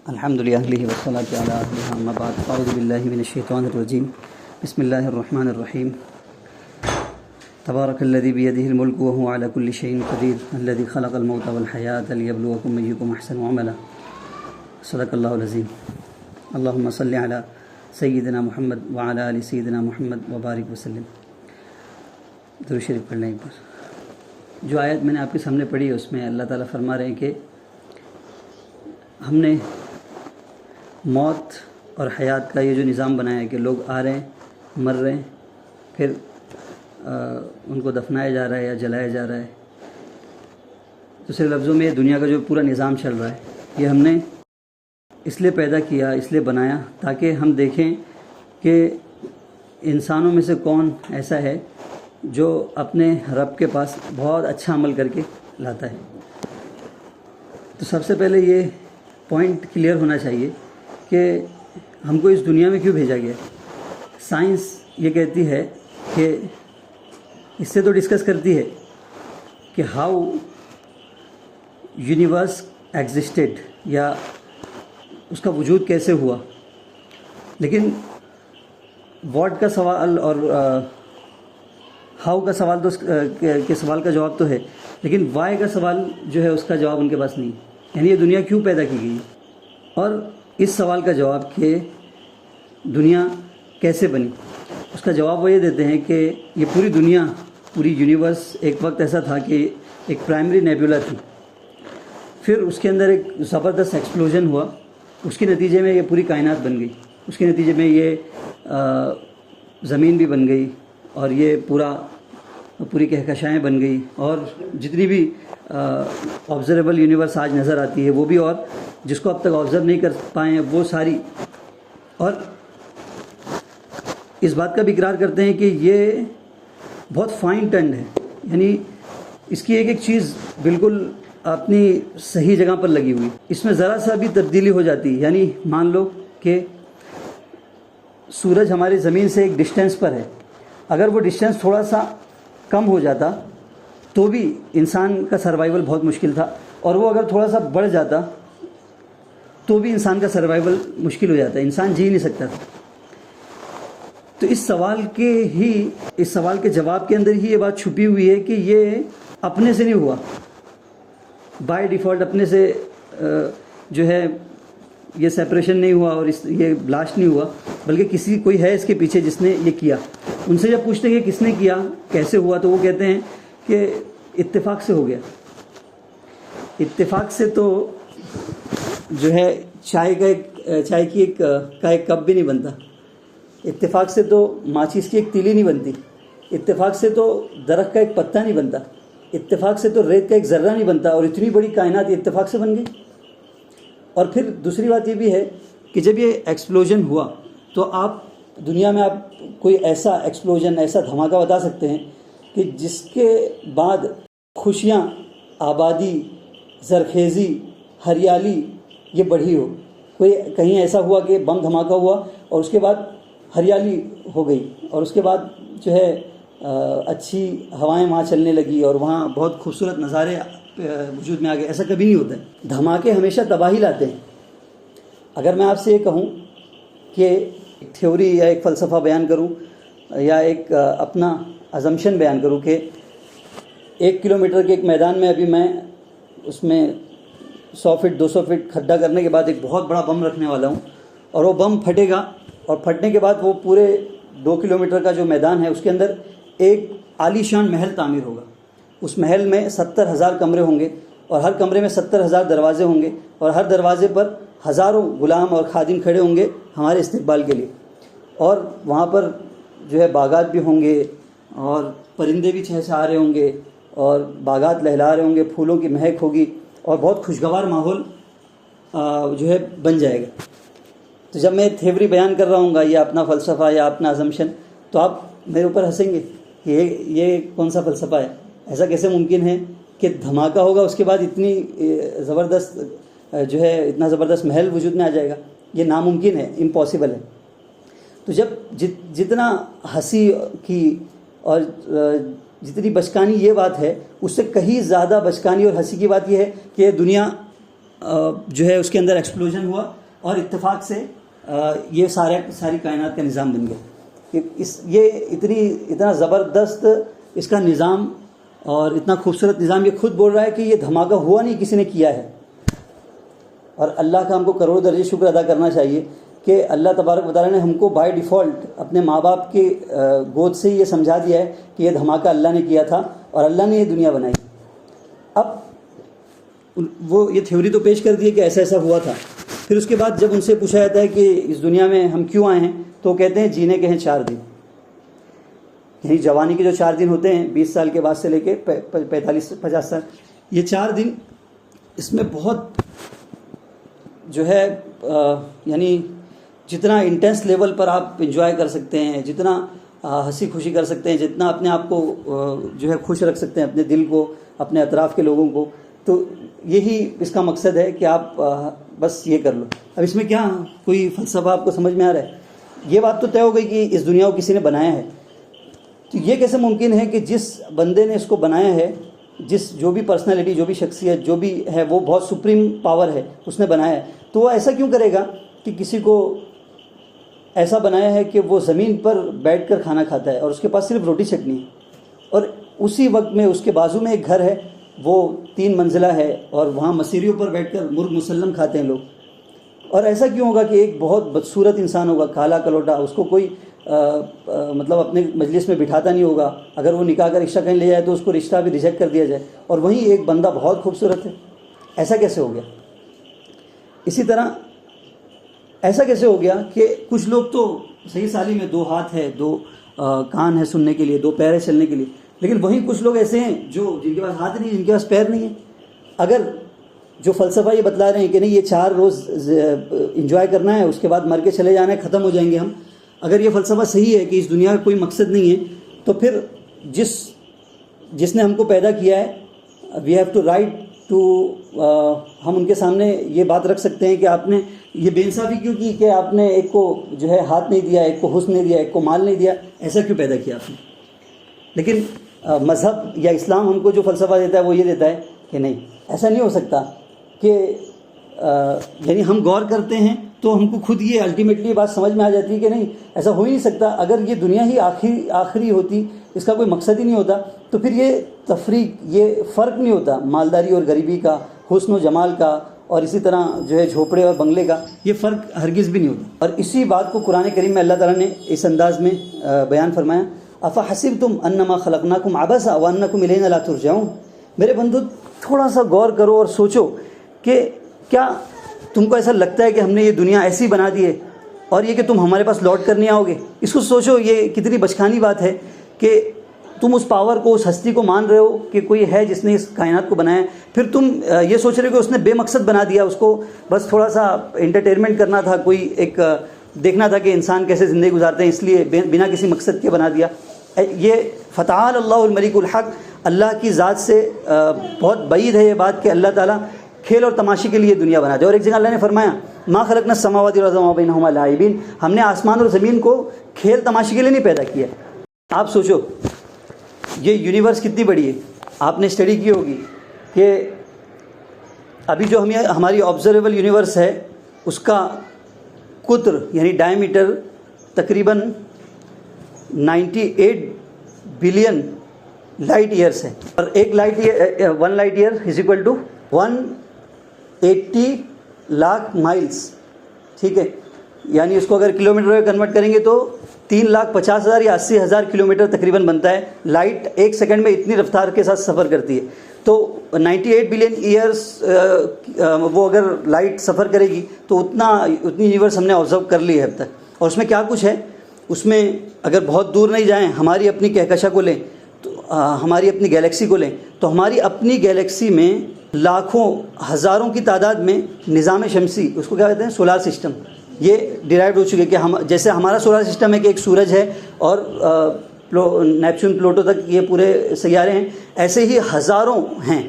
الحمد للہ والصلاۃ علی اہلہ اما بعد اعوذ باللہ من الشیطان الرجیم بسم اللہ الرحمن الرحیم تبارک الذی بیدہ الملک وہو علی کل شیء قدیر الذی خلق الموت والحیاۃ لیبلوکم ایکم احسن عملا صدق اللہ العظیم اللہم صل علی سیدنا محمد وعلی آل سیدنا محمد وبارک وسلم۔ درود شریف پڑھ لیں ایک بار۔ جو آیت میں نے آپ کے سامنے پڑھی ہے اس میں اللہ تعالیٰ فرما رہے ہیں کہ ہم نے موت اور حیات کا یہ جو نظام بنایا ہے کہ لوگ آ رہے ہیں، مر رہے ہیں، پھر ان کو دفنایا جا رہا ہے یا جلایا جا رہا ہے۔ دوسرے لفظوں میں دنیا کا جو پورا نظام چل رہا ہے یہ ہم نے اس لیے پیدا کیا، اس لیے بنایا تاکہ ہم دیکھیں کہ انسانوں میں سے کون ایسا ہے جو اپنے رب کے پاس بہت اچھا عمل کر کے لاتا ہے۔ تو سب سے پہلے یہ پوائنٹ کلیئر ہونا چاہیے کہ ہم کو اس دنیا میں کیوں بھیجا گیا۔ سائنس یہ کہتی ہے کہ اس سے تو ڈسکس کرتی ہے کہ ہاؤ یونیورس ایگزسٹڈ یا اس کا وجود کیسے ہوا، لیکن واٹ کا سوال اور ہاؤ کا سوال تو کے سوال کا جواب تو ہے، لیکن وائی کا سوال جو ہے اس کا جواب ان کے پاس نہیں، یعنی یہ دنیا کیوں پیدا کی گئی۔ اور اس سوال کا جواب کہ دنیا کیسے بنی، اس کا جواب وہ یہ دیتے ہیں کہ یہ پوری دنیا، پوری یونیورس ایک وقت ایسا تھا کہ ایک پرائمری نیبولا تھی، پھر اس کے اندر ایک زبردست ایکسپلوژن ہوا، اس کے نتیجے میں یہ پوری کائنات بن گئی، اس کے نتیجے میں یہ زمین بھی بن گئی اور یہ پوری کہکشائیں بن گئی، اور جتنی بھی آبزرویبل یونیورس آج نظر آتی ہے وہ بھی، اور جس کو اب تک آبزرو نہیں کر پائے ہیں وہ ساری، اور اس بات کا بھی اقرار کرتے ہیں کہ یہ بہت فائن ٹنڈ ہے، یعنی اس کی ایک ایک چیز بالکل اپنی صحیح جگہ پر لگی ہوئی، اس میں ذرا سا بھی تبدیلی ہو جاتی ہے۔ یعنی مان لو کہ سورج ہماری زمین سے ایک ڈسٹینس پر ہے، اگر وہ ڈسٹینس تھوڑا سا کم ہو جاتا تو بھی انسان کا سروائیول بہت مشکل تھا، اور وہ اگر تھوڑا سا بڑھ جاتا تو بھی انسان کا سروائیول مشکل ہو جاتا ہے، انسان جی نہیں سکتا تھا۔ تو اس سوال کے جواب کے اندر ہی یہ بات چھپی ہوئی ہے کہ یہ اپنے سے نہیں ہوا، بائی ڈیفالٹ اپنے سے جو ہے یہ سیپریشن نہیں ہوا اور یہ بلاسٹ نہیں ہوا، بلکہ کوئی ہے اس کے پیچھے جس نے یہ کیا۔ ان سے جب پوچھتے ہیں کہ کس نے کیا، کیسے ہوا، تو وہ کہتے ہیں کہ اتفاق سے ہو گیا۔ اتفاق سے تو جو ہے چائے کی ایک کپ بھی نہیں بنتا، اتفاق سے تو ماچس کی ایک تیلی نہیں بنتی، اتفاق سے تو درخت کا ایک پتا نہیں بنتا، اتفاق سے تو ریت کا ایک ذرہ نہیں بنتا، اور اتنی بڑی کائنات اتفاق سے بن گئی۔ اور پھر دوسری بات یہ بھی ہے کہ جب یہ ایکسپلوژن ہوا تو آپ دنیا میں کوئی ایسا ایکسپلوژن، ایسا دھماکہ بتا سکتے ہیں کہ جس کے بعد خوشیاں، آبادی، زرخیزی، ہریالی یہ بڑھی ہو۔ کوئی کہیں ایسا ہوا کہ بم دھماکہ ہوا اور اس کے بعد ہریالی ہو گئی، اور اس کے بعد جو ہے اچھی ہوائیں وہاں چلنے لگی اور وہاں بہت خوبصورت نظارے وجود میں آ گئے۔ ایسا کبھی نہیں ہوتا ہے، دھماکے ہمیشہ تباہی لاتے ہیں۔ اگر میں آپ سے یہ کہوں کہ ایک تھیوری یا ایک فلسفہ بیان کروں یا ایک اپنا ازمپشن بیان کروں کہ 1 کلومیٹر کے ایک میدان میں ابھی میں اس میں 100 فٹ 200 فٹ کھڈا کرنے کے بعد ایک بہت بڑا بم رکھنے والا ہوں، اور وہ بم پھٹے گا، اور پھٹنے کے بعد وہ پورے 2 کلومیٹر کا جو میدان ہے اس کے اندر ایک عالی شان محل تعمیر ہوگا۔ اس محل میں 70,000 کمرے ہوں گے، اور ہر کمرے میں 70,000 دروازے ہوں گے، اور ہر دروازے پر ہزاروں غلام اور خادم کھڑے ہوں گے ہمارے استقبال کے لیے، اور وہاں پر جو ہے باغات بھی ہوں گے، اور پرندے بھی چہچہا رہے ہوں گے، اور باغات لہلا رہے ہوں گے، پھولوں کی مہک ہوگی، اور بہت خوشگوار ماحول جو ہے بن جائے گا۔ تو جب میں تھیوری بیان کر رہا ہوں گا یا اپنا فلسفہ یا اپنا ازمپشن، تو آپ میرے اوپر ہنسیں گے کہ یہ کون سا فلسفہ ہے، ایسا کیسے ممکن ہے کہ دھماکہ ہوگا اس کے بعد اتنی زبردست جو ہے اتنا زبردست محل وجود میں آ جائے گا، یہ ناممکن ہے، امپاسبل ہے۔ تو جب جتنا ہنسی کی اور جتنی بچکانی یہ بات ہے، اس سے کہیں زیادہ بچکانی اور ہنسی کی بات یہ ہے کہ یہ دنیا جو ہے اس کے اندر ایکسپلوژن ہوا اور اتفاق سے یہ ساری کائنات کا نظام بن گیا. کہ یہ اتنا زبردست اس کا نظام اور اتنا خوبصورت نظام، یہ خود بول رہا ہے کہ یہ دھماکہ ہوا نہیں، کسی نے کیا ہے. اور اللہ کا ہم کو کروڑوں درجے شکر ادا کرنا چاہیے کہ اللہ تبارک و تعالیٰ نے ہم کو بائی ڈیفالٹ اپنے ماں باپ کے گود سے یہ سمجھا دیا ہے کہ یہ دھماکہ اللہ نے کیا تھا اور اللہ نے یہ دنیا بنائی. اب وہ یہ تھیوری تو پیش کر دی ہے کہ ایسا ایسا ہوا تھا. پھر اس کے بعد جب ان سے پوچھا جاتا ہے کہ اس دنیا میں ہم کیوں آئے ہیں، تو کہتے ہیں جینے کے ہیں 4 دن. یعنی جوانی کے جو 4 دن ہوتے ہیں 20 سال کے بعد سے لے کے 45-50 سال، یہ 4 دن اس میں بہت جو ہے یعنی جتنا انٹینس لیول پر آپ انجوائے کر سکتے ہیں، جتنا ہنسی خوشی کر سکتے ہیں، جتنا اپنے آپ کو جو ہے خوش رکھ سکتے ہیں، اپنے دل کو، اپنے اطراف کے لوگوں کو، تو یہی اس کا مقصد ہے کہ آپ بس یہ کر لو. اب اس میں کیا کوئی فلسفہ آپ کو سمجھ میں آ رہا ہے؟ یہ بات تو طے ہو گئی کہ اس دنیا کو کسی نے بنایا ہے. تو یہ کیسے ممکن ہے کہ جس بندے نے اس کو بنایا ہے، جو بھی پرسنالٹی، جو بھی شخصیت، جو بھی ہے، وہ بہت سپریم پاور ہے، اس نے بنایا ہے، تو وہ ایسا کیوں کرے گا کہ کسی کو ایسا بنایا ہے کہ وہ زمین پر بیٹھ کر کھانا کھاتا ہے اور اس کے پاس صرف روٹی چٹنی ہے، اور اسی وقت میں اس کے بازو میں ایک گھر ہے، وہ 3 منزلہ ہے، اور وہاں مسیریوں پر بیٹھ کر مرغ مسلم کھاتے ہیں لوگ. اور ایسا کیوں ہوگا کہ ایک بہت بدصورت انسان ہوگا، کالا کلوٹا، اس کو کوئی مطلب اپنے مجلس میں بٹھاتا نہیں ہوگا، اگر وہ نکاح کا رشتہ کہیں لے جائے تو اس کو رشتہ بھی ریجیکٹ کر دیا جائے، اور وہیں ایک بندہ بہت خوبصورت ہے. ایسا کیسے ہو گیا؟ اسی طرح ایسا کیسے ہو گیا کہ کچھ لوگ تو صحیح سالی میں 2 ہاتھ ہے، 2 کان ہے سننے کے لیے، 2 پیر ہے چلنے کے لیے، لیکن وہیں کچھ لوگ ایسے ہیں جن کے پاس ہاتھ نہیں، جن کے پاس پیر نہیں ہے. اگر جو فلسفہ یہ بتلا رہے ہیں کہ نہیں یہ 4 روز انجوائے کرنا ہے، اس کے بعد مر کے چلے جانا ہے، ختم ہو جائیں گے ہم، اگر یہ فلسفہ صحیح ہے کہ اس دنیا کا کوئی مقصد نہیں ہے، تو پھر جس نے ہم کو پیدا کیا ہے، we have to write to, ہم ان کے سامنے یہ بات رکھ سکتے ہیں کہ آپ نے یہ بے انصافی کیوں کی کہ آپ نے ایک کو جو ہے ہاتھ نہیں دیا، ایک کو حسن نہیں دیا، ایک کو مال نہیں دیا، ایسا کیوں پیدا کیا آپ نے؟ لیکن مذہب یا اسلام ہم کو جو فلسفہ دیتا ہے وہ یہ دیتا ہے کہ نہیں، ایسا نہیں ہو سکتا. کہ یعنی ہم غور کرتے ہیں تو ہم کو خود یہ الٹیمیٹلی بات سمجھ میں آ جاتی ہے کہ نہیں، ایسا ہو ہی نہیں سکتا. اگر یہ دنیا ہی آخری ہوتی، اس کا کوئی مقصد ہی نہیں ہوتا، تو پھر یہ تفریق، یہ فرق نہیں ہوتا مالداری اور غریبی کا، حسن و جمال کا، اور اسی طرح جو ہے جھوپڑے اور بنگلے کا، یہ فرق ہرگز بھی نہیں ہوتا. اور اسی بات کو قرآن کریم میں اللہ تعالیٰ نے اس انداز میں بیان فرمایا، افحسبتم انما خلقناکم عبثا وانکم الینا لا ترجعون. میرے بندو تھوڑا سا غور کرو اور سوچو کہ کیا تم کو ایسا لگتا ہے کہ ہم نے یہ دنیا ایسی بنا دی ہے اور یہ کہ تم ہمارے پاس لوٹ کر نہیں آؤ گے؟ اس کو سوچو. یہ کتنی بچکانی بات ہے کہ تم اس پاور کو، اس ہستی کو مان رہے ہو کہ کوئی ہے جس نے اس کائنات کو بنایا ہے، پھر تم یہ سوچ رہے ہو کہ اس نے بے مقصد بنا دیا، اس کو بس تھوڑا سا انٹرٹینمنٹ کرنا تھا، کوئی ایک دیکھنا تھا کہ انسان کیسے زندگی گزارتے ہیں، اس لیے بنا کسی مقصد کے بنا دیا. یہ فتعال اللہ الملک الحق، اللہ کی ذات سے بہت بعید ہے یہ بات کہ اللہ تعالیٰ کھیل اور تماشے کے لیے دنیا بنا دے. اور ایک جگہ اللہ نے فرمایا ما خلقنا السماوات والارض وما بینہما لاعبین، ہم نے آسمان اور زمین کو کھیل تماشے کے لیے نہیں پیدا کیا. آپ سوچو یہ یونیورس کتنی بڑی ہے. آپ نے اسٹڈی کی ہوگی کہ ابھی جو ہماری آبزرویبل یونیورس ہے اس کا قطر یعنی ڈائمیٹر تقریباً 98 بلین لائٹ ایئرس ہے، اور ایک light year 1 light year is equal to 180 lakh miles. ٹھیک ہے، یعنی اس کو اگر کلومیٹر میں کنورٹ کریں گے تو 3,50,000 یا 80,000 کلومیٹر تقریباً بنتا ہے. لائٹ 1 سیکنڈ میں اتنی رفتار کے ساتھ سفر کرتی ہے. تو 98 بلین ایئرس وہ اگر لائٹ سفر کرے گی تو اتنی یونیورس ہم نے آبزرو کر لی ہے اب تک. اور اس میں کیا کچھ ہے، اس میں اگر بہت دور نہیں جائیں، ہماری اپنی کہکشاں کو لیں، تو ہماری اپنی گیلیکسی کو لیں، تو ہماری اپنی گیلیکسی میں لاکھوں ہزاروں کی تعداد میں نظام شمسی، اس کو کیا کہتے ہیں، سولار سسٹم، یہ ڈیرائیوڈ ہو چکے کہ ہم جیسے ہمارا سولار سسٹم ہے کہ ایک سورج ہے اور نیپچون پلوٹو تک یہ پورے سیارے ہیں، ایسے ہی ہزاروں ہیں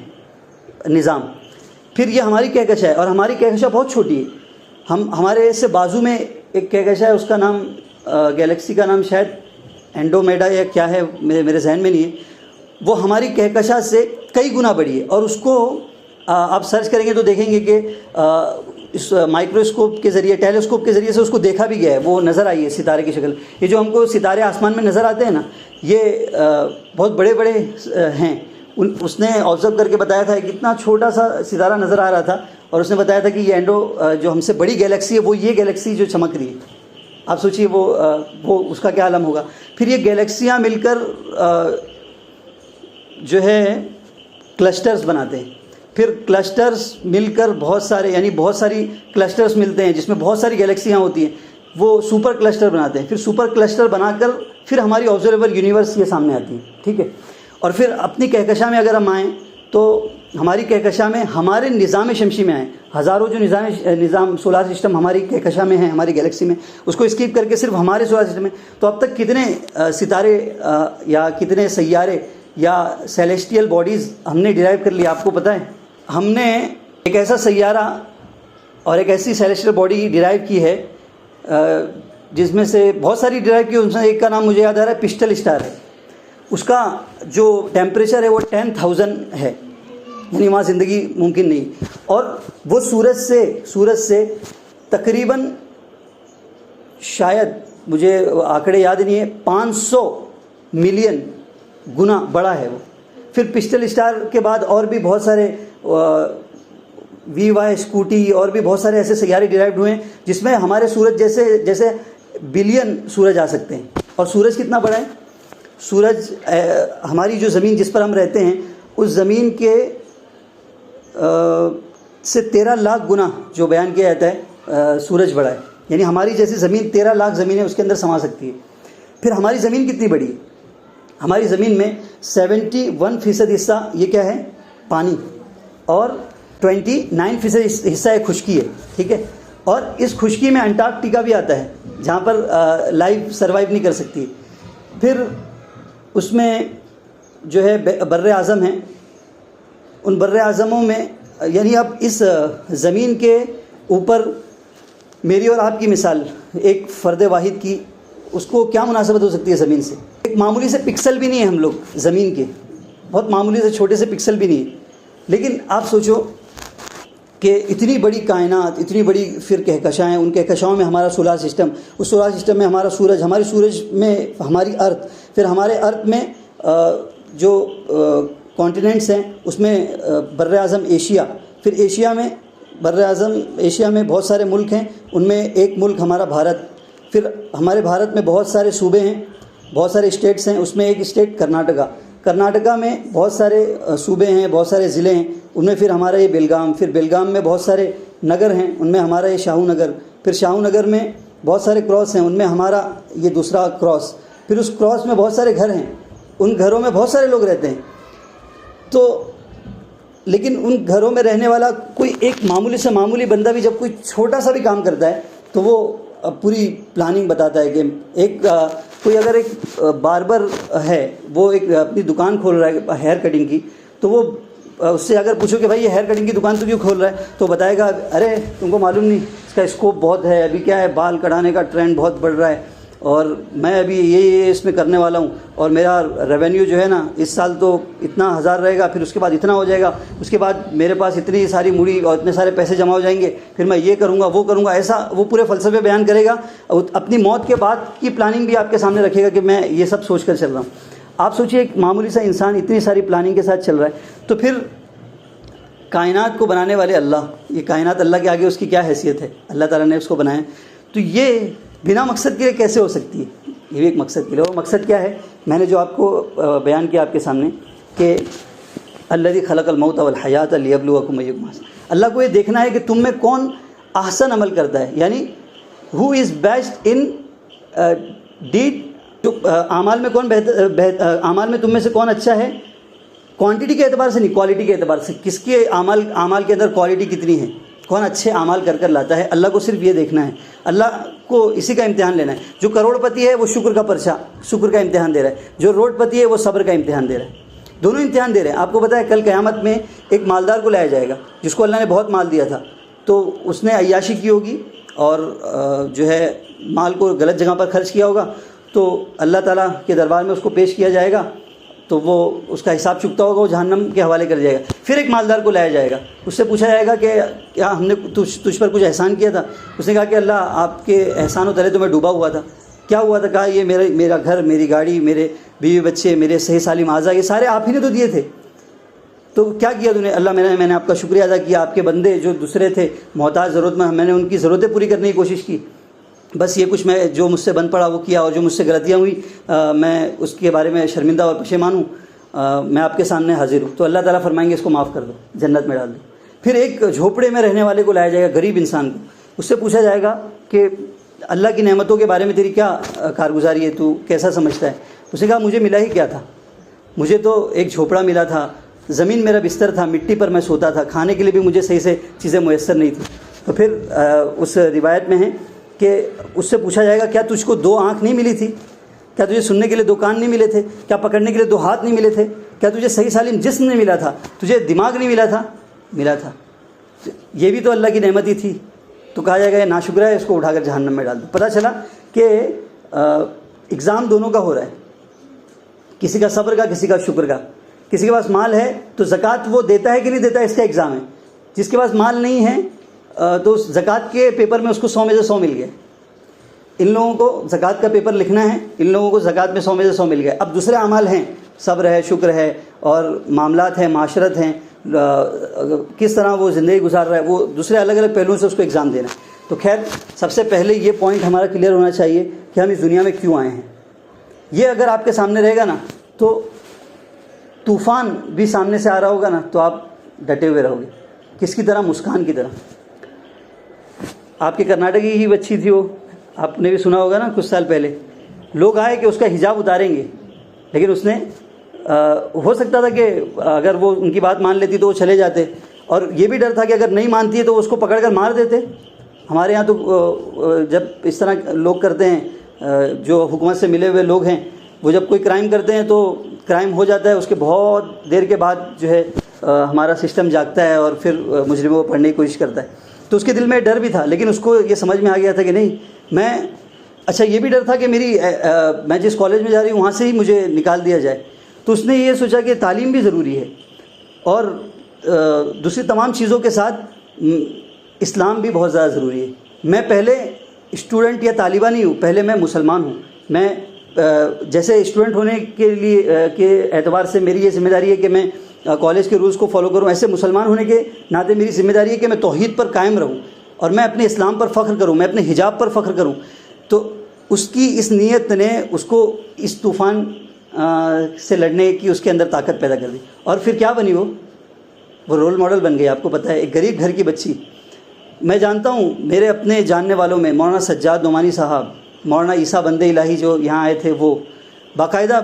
نظام. پھر یہ ہماری کہکشاں ہے، اور ہماری کہکشاں بہت چھوٹی ہے. ہمارے سے بازو میں ایک کہکشاں ہے، اس کا نام گیلیکسی کا نام شاید اینڈرومیڈا یا کیا ہے، میرے ذہن میں نہیں ہے. وہ ہماری کہکشاں سے کئی گنا بڑی ہے، اور اس کو آپ سرچ کریں گے تو دیکھیں گے کہ اس مائکروسکوپ کے ذریعے، ٹیلیسکوپ کے ذریعے سے اس کو دیکھا بھی گیا ہے، وہ نظر آئی ہے ستارے کی شکل. یہ جو ہم کو ستارے آسمان میں نظر آتے ہیں نا، یہ بہت بڑے بڑے ہیں. اس نے آبزرو کر کے بتایا تھا کہ اتنا چھوٹا سا ستارہ نظر آ رہا تھا، اور اس نے بتایا تھا کہ یہ جو ہم سے بڑی گیلیکسی ہے وہ یہ گیلیکسی جو چمک رہی ہے. آپ سوچئے وہ اس کا کیا عالم ہوگا. پھر یہ گیلیکسیاں مل کر جو ہے کلسٹرز بناتے ہیں. پھر کلسٹرز مل کر بہت ساری کلسٹرز ملتے ہیں جس میں بہت ساری گیلیکسیاں ہوتی ہیں، وہ سپر کلسٹر بناتے ہیں. پھر سپر کلسٹر بنا کر پھر ہماری آبزرویبل یونیورس یہ سامنے آتی ہے. ٹھیک ہے. اور پھر اپنی کہکشاں میں اگر ہم آئیں تو ہماری کہکشاں میں ہمارے نظام شمسی میں آئیں، ہزاروں جو نظام سولار سسٹم ہماری کہکشاں میں ہیں، ہماری گیلیکسی میں، اس کو اسکیپ کر کے صرف ہمارے سولار سسٹم میں، تو اب تک کتنے ستارے یا کتنے سیارے یا سیلیسٹیل باڈیز ہم نے ڈیرائیو کر لی. آپ کو پتہ ہے ہم نے ایک ایسا سیارہ اور ایک ایسی سیلیسٹیل باڈی ڈیرائیو کی ہے جس میں سے بہت ساری ڈیرائیو کی، اس میں ایک کا نام مجھے یاد آ رہا ہے، پسٹل اسٹار ہے. اس کا جو ٹیمپریچر ہے وہ 10,000 ہے، یعنی وہاں زندگی ممکن نہیں. اور وہ سورج سے تقریباً شاید مجھے آنکڑے یاد نہیں ہے 500 ملین گنا بڑا ہے وہ. پھر پسٹل اسٹار کے بعد اور بھی بہت سارے وی وائی اسکوٹی اور بھی بہت سارے ایسے سیارے ڈیرائیوڈ ہوئے ہیں جس میں ہمارے سورج جیسے بلین سورج آ سکتے ہیں. اور سورج کتنا بڑا ہے؟ سورج ہماری جو زمین جس پر ہم رہتے ہیں اس زمین کے سے 13 لاکھ گنا جو بیان کیا جاتا ہے سورج بڑا ہے. یعنی ہماری جیسی زمین 13 لاکھ زمینیں اس کے اندر سما سکتی ہے. پھر ہماری زمین کتنی بڑی ہے؟ ہماری زمین میں 71% حصہ یہ کیا ہے؟ پانی، اور 29% حصہ ہے خشکی ہے. ٹھیک ہے. اور اس خشکی میں انٹارکٹیکا بھی آتا ہے جہاں پر لائف سروائیو نہیں کر سکتی. پھر اس میں جو ہے بر اعظم ہیں. ان بر اعظموں میں یعنی اب اس زمین کے اوپر میری اور آپ کی مثال، ایک فرد واحد کی، اس کو کیا مناسبت ہو سکتی ہے زمین سے؟ ایک معمولی سے پکسل بھی نہیں ہے ہم لوگ زمین کے، بہت معمولی سے چھوٹے سے پکسل بھی نہیں ہے. لیکن آپ سوچو کہ اتنی بڑی کائنات، اتنی بڑی پھر کہکشاں ہیں، ان کہکشاؤں میں ہمارا سولار سسٹم، اس سولار سسٹم میں ہمارا سورج، ہمارے سورج میں ہماری ارتھ، پھر ہمارے ارتھ میں جو کانٹیننٹس ہیں اس میں بر اعظم ایشیا، پھر ایشیا میں بر اعظم ایشیا میں بہت سارے ملک ہیں، ان میں ایک ملک ہمارا بھارت. پھر ہمارے بھارت میں بہت سارے صوبے ہیں، بہت سارے اسٹیٹس ہیں، اس میں ایک اسٹیٹ کرناٹکا میں بہت سارے صوبے ہیں، بہت سارے ضلع ہیں، ان میں پھر ہمارا یہ بیلگام، پھر بیلگام میں بہت سارے نگر ہیں، ان میں ہمارا یہ شاہو نگر، پھر شاہو نگر میں بہت سارے کراس ہیں، ان میں ہمارا یہ دوسرا کراس، پھر اس کراس میں بہت سارے گھر ہیں، ان گھروں میں بہت سارے لوگ رہتے ہیں. تو لیکن ان گھروں میں رہنے والا کوئی ایک معمولی سے معمولی بندہ بھی جب کوئی چھوٹا سا بھی کام کرتا ہے تو وہ پوری پلاننگ بتاتا ہے. کہ کوئی اگر ایک باربر ہے، وہ ایک اپنی دکان کھول رہا ہے ہیئر کٹنگ کی، تو وہ اس سے اگر پوچھو کہ بھائی یہ ہیئر کٹنگ کی دکان تو کیوں کھول رہا ہے، تو بتائے گا ارے تم کو معلوم نہیں، اس کا اسکوپ بہت ہے، ابھی کیا ہے بال کٹانے کا ٹرینڈ بہت بڑھ رہا ہے، اور میں ابھی یہ اس میں کرنے والا ہوں، اور میرا ریونیو جو ہے نا اس سال تو اتنا 1000 رہے گا، پھر اس کے بعد اتنا ہو جائے گا، اس کے بعد میرے پاس اتنی ساری موڑی اور اتنے سارے پیسے جمع ہو جائیں گے، پھر میں یہ کروں گا وہ کروں گا. ایسا وہ پورے فلسفے بیان کرے گا. اپنی موت کے بعد کی پلاننگ بھی آپ کے سامنے رکھے گا کہ میں یہ سب سوچ کر چل رہا ہوں. آپ سوچئے ایک معمولی سا انسان اتنی ساری پلاننگ کے ساتھ چل رہا ہے. تو پھر کائنات کو بنانے والے اللہ، یہ کائنات اللہ کے آگے اس کی کیا حیثیت ہے؟ اللہ تعالیٰ نے اس کو بنایا. تو یہ بنا مقصد کے کیسے ہو سکتی ہے؟ یہ بھی ایک مقصد کے لیے. اور مقصد کیا ہے؟ میں نے جو آپ کو بیان کیا آپ کے سامنے کہ الذی خلق الموت والحیات لیبلوکم ایکم احسن. اللہ کو یہ دیکھنا ہے کہ تم میں کون احسن عمل کرتا ہے، یعنی ہو از بیسٹ ان ڈیڈ. اعمال میں کون بہتر، اعمال میں تم میں سے کون اچھا ہے، کوانٹٹی کے اعتبار سے نہیں، کوالٹی کے اعتبار سے. کس کے اعمال کے اندر کوالٹی کتنی ہے، کون اچھے اعمال کر لاتا ہے. اللہ کو صرف یہ دیکھنا ہے، اللہ کو اسی کا امتحان لینا ہے. جو کروڑ پتی ہے وہ شکر کا امتحان دے رہا ہے، جو روڈ پتی ہے وہ صبر کا امتحان دے رہا ہے. دونوں امتحان دے رہے ہیں. آپ کو پتہ ہے کل قیامت میں ایک مالدار کو لایا جائے گا جس کو اللہ نے بہت مال دیا تھا، تو اس نے عیاشی کی ہوگی اور جو ہے مال کو غلط جگہ پر خرچ کیا ہوگا. تو اللہ تعالیٰ کے دربار میں اس کو پیش کیا جائے گا. تو وہ اس کا حساب چکتا ہوگا، وہ جہنم کے حوالے کر جائے گا۔ پھر ایک مالدار کو لایا جائے گا، اس سے پوچھا جائے گا کہ کیا ہم نے تجھ پر کچھ احسان کیا تھا؟ اس نے کہا کہ اللہ آپ کے احسانوں تلے تو میں ڈوبا ہوا تھا۔ کیا ہوا تھا؟ کہا یہ میرا گھر، میری گاڑی، میرے بیوی بچے، میرے صحیح سالم اعضاء، یہ سارے آپ ہی نے تو دیے تھے۔ تو کیا کیا تو نے؟ اللہ میں نے آپ کا شکریہ ادا کیا، آپ کے بندے جو دوسرے تھے محتاج ضرورت مند، میں نے ان کی ضرورتیں پوری کرنے کی کوشش کی، بس یہ کچھ میں جو مجھ سے بن پڑا وہ کیا، اور جو مجھ سے غلطیاں ہوئی میں اس کے بارے میں شرمندہ اور پشیمان ہوں، میں آپ کے سامنے حاضر ہوں۔ تو اللہ تعالیٰ فرمائیں گے اس کو معاف کر دو، جنت میں ڈال دو۔ پھر ایک جھوپڑے میں رہنے والے کو لایا جائے گا، غریب انسان کو، اس سے پوچھا جائے گا کہ اللہ کی نعمتوں کے بارے میں تیری کیا کارگزاری ہے، تو کیسا سمجھتا ہے؟ اس نے کہا مجھے ملا ہی کیا تھا، مجھے تو ایک جھوپڑا ملا تھا، زمین میرا بستر تھا، مٹی پر میں سوتا تھا، کھانے کے لیے بھی مجھے صحیح سے چیزیں میسر نہیں تھیں۔ تو پھر اس روایت میں ہے کہ اس سے پوچھا جائے گا کیا تجھ کو 2 آنکھ نہیں ملی تھی؟ کیا تجھے سننے کے لیے 2 کان نہیں ملے تھے؟ کیا پکڑنے کے لیے 2 ہاتھ نہیں ملے تھے؟ کیا تجھے صحیح سالم جسم نہیں ملا تھا؟ تجھے دماغ نہیں ملا تھا؟ ملا تھا، یہ بھی تو اللہ کی نعمت ہی تھی۔ تو کہا جائے گا یہ ناشکرہ ہے، اس کو اٹھا کر جہنم میں ڈال دو۔ پتہ چلا کہ اگزام دونوں کا ہو رہا ہے، کسی کا صبر کا، کسی کا شکر کا۔ کسی کے پاس مال ہے تو زکوٰۃ وہ دیتا ہے کہ نہیں دیتا ہے، اس کا ایگزام ہے۔ جس کے پاس مال نہیں ہے تو زکوٰۃ کے پیپر میں اس کو 100 میں سے 100 مل گیا۔ ان لوگوں کو زکوٰۃ کا پیپر لکھنا ہے، ان لوگوں کو زکوٰۃ میں 100 میں سے 100 مل گیا۔ اب دوسرے اعمال ہیں، صبر ہے، شکر ہے، اور معاملات ہیں، معاشرت ہیں، کس طرح وہ زندگی گزار رہا ہے، وہ دوسرے الگ الگ پہلوؤں سے اس کو ایگزام دینا ہے۔ تو خیر سب سے پہلے یہ پوائنٹ ہمارا کلیئر ہونا چاہیے کہ ہم اس دنیا میں کیوں آئے ہیں۔ یہ اگر آپ کے سامنے رہے گا نا، تو طوفان بھی سامنے سے آ رہا ہوگا نا، تو آپ ڈٹے ہوئے رہو گے۔ کس کی طرح؟ مسکان کی طرح۔ آپ کے کرناٹکی ہی بچی تھی، وہ آپ نے بھی سنا ہوگا نا، کچھ سال پہلے لوگ آئے کہ اس کا حجاب اتاریں گے، لیکن اس نے ہو سکتا تھا کہ اگر وہ ان کی بات مان لیتی تو وہ چلے جاتے، اور یہ بھی ڈر تھا کہ اگر نہیں مانتی ہے تو وہ اس کو پکڑ کر مار دیتے۔ ہمارے یہاں تو جب اس طرح لوگ کرتے ہیں، جو حکومت سے ملے ہوئے لوگ ہیں، وہ جب کوئی کرائم کرتے ہیں تو کرائم ہو جاتا ہے، اس کے بہت دیر کے بعد جو ہے ہمارا سسٹم جاگتا ہے اور پھر مجرموں کو پکڑنے کی کوشش کرتا ہے۔ تو اس کے دل میں ڈر بھی تھا، لیکن اس کو یہ سمجھ میں آ گیا تھا کہ نہیں، میں اچھا یہ بھی ڈر تھا کہ میں جس کالج میں جا رہی ہوں وہاں سے ہی مجھے نکال دیا جائے۔ تو اس نے یہ سوچا کہ تعلیم بھی ضروری ہے، اور دوسری تمام چیزوں کے ساتھ اسلام بھی بہت زیادہ ضروری ہے۔ میں پہلے اسٹوڈنٹ یا طالبہ نہیں ہوں، پہلے میں مسلمان ہوں۔ میں جیسے اسٹوڈنٹ ہونے کے لیے کے اعتبار سے میری یہ ذمہ داری ہے کہ میں کالج کے رولز کو فالو کروں، ایسے مسلمان ہونے کے ناطے میری ذمہ داری ہے کہ میں توحید پر قائم رہوں، اور میں اپنے اسلام پر فخر کروں، میں اپنے حجاب پر فخر کروں۔ تو اس کی اس نیت نے اس کو اس طوفان سے لڑنے کی اس کے اندر طاقت پیدا کر دی، اور پھر کیا بنی؟ وہ رول ماڈل بن گئی۔ آپ کو پتہ ہے، ایک غریب گھر کی بچی، میں جانتا ہوں میرے اپنے جاننے والوں میں مولانا سجاد نعمانی صاحب، مولانا عیسیٰ بندے الہی جو یہاں آئے تھے، وہ باقاعدہ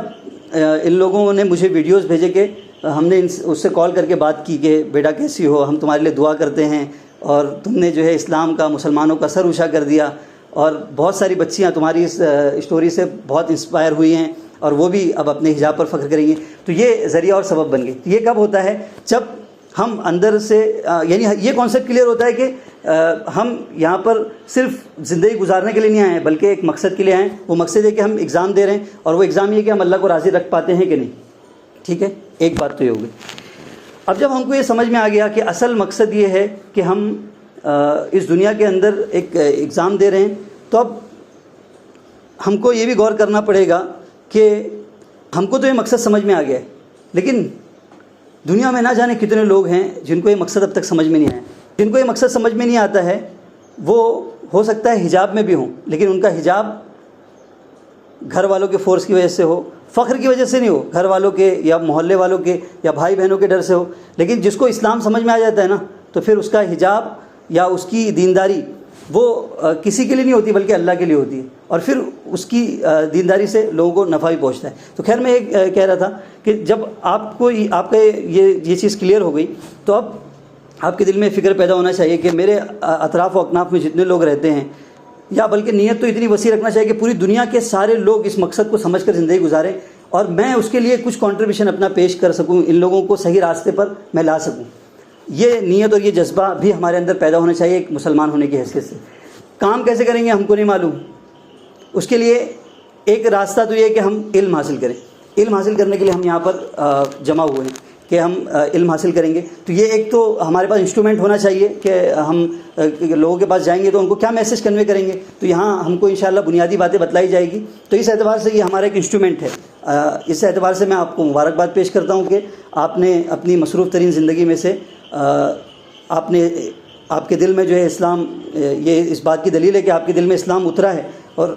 ان لوگوں نے مجھے ویڈیوز بھیجے کہ ہم نے اس سے کال کر کے بات کی کہ بیٹا کیسی ہو، ہم تمہارے لیے دعا کرتے ہیں، اور تم نے جو ہے اسلام کا، مسلمانوں کا سر اونچا کر دیا، اور بہت ساری بچیاں تمہاری اس اسٹوری سے بہت انسپائر ہوئی ہیں، اور وہ بھی اب اپنے حجاب پر فخر کریں گی۔ تو یہ ذریعہ اور سبب بن گئی۔ یہ کب ہوتا ہے؟ جب ہم اندر سے یعنی یہ کانسیپٹ کلیئر ہوتا ہے کہ ہم یہاں پر صرف زندگی گزارنے کے لیے نہیں آئے ہیں، بلکہ ایک مقصد کے لیے آئے ہیں۔ وہ مقصد ہے کہ ہم ایگزام دے رہے ہیں، اور وہ ایگزام یہ کہ ہم اللہ کو راضی رکھ پاتے ہیں کہ نہیں۔ ٹھیک ہے، ایک بات تو یہ ہوگی۔ اب جب ہم کو یہ سمجھ میں آ گیا کہ اصل مقصد یہ ہے کہ ہم اس دنیا کے اندر ایک ایگزام دے رہے ہیں، تو اب ہم کو یہ بھی غور کرنا پڑے گا کہ ہم کو تو یہ مقصد سمجھ میں آ گیا ہے، لیکن دنیا میں نہ جانے کتنے لوگ ہیں جن کو یہ مقصد اب تک سمجھ میں نہیں آیا۔ جن کو یہ مقصد سمجھ میں نہیں آتا ہے، وہ ہو سکتا ہے حجاب میں بھی ہوں، لیکن ان کا حجاب گھر والوں کے فورس کی وجہ سے ہو، فخر کی وجہ سے نہیں ہو، گھر والوں کے یا محلے والوں کے یا بھائی بہنوں کے ڈر سے ہو۔ لیکن جس کو اسلام سمجھ میں آ جاتا ہے نا، تو پھر اس کا حجاب یا اس کی دینداری وہ کسی کے لیے نہیں ہوتی بلکہ اللہ کے لیے ہوتی ہے، اور پھر اس کی دینداری سے لوگوں کو نفع بھی پہنچتا ہے۔ تو خیر میں یہ کہہ رہا تھا کہ جب آپ کا یہ چیز کلیئر ہو گئی، تو اب آپ کے دل میں فکر پیدا ہونا چاہیے کہ میرے اطراف و اکناف میں جتنے لوگ رہتے ہیں، یا بلکہ نیت تو اتنی وسیع رکھنا چاہیے کہ پوری دنیا کے سارے لوگ اس مقصد کو سمجھ کر زندگی گزاریں، اور میں اس کے لیے کچھ کنٹریبیوشن اپنا پیش کر سکوں، ان لوگوں کو صحیح راستے پر میں لا سکوں۔ یہ نیت اور یہ جذبہ بھی ہمارے اندر پیدا ہونا چاہیے ایک مسلمان ہونے کی حیثیت سے۔ کام کیسے کریں گے ہم کو نہیں معلوم، اس کے لیے ایک راستہ تو یہ ہے کہ ہم علم حاصل کریں۔ علم حاصل کرنے کے لیے ہم یہاں پر جمع ہوئے ہیں کہ ہم علم حاصل کریں گے. تو یہ ایک تو ہمارے پاس انسٹرومنٹ ہونا چاہیے کہ ہم لوگوں کے پاس جائیں گے تو ان کو کیا میسج کنوے کریں گے. تو یہاں ہم کو انشاءاللہ بنیادی باتیں بتلائی جائے گی. تو اس اعتبار سے یہ ہمارا ایک انسٹرومنٹ ہے. اس اعتبار سے میں آپ کو مبارکباد پیش کرتا ہوں کہ آپ نے اپنی مصروف ترین زندگی میں سے آپ کے دل میں جو ہے اسلام، یہ اس بات کی دلیل ہے کہ آپ کے دل میں اسلام اترا ہے اور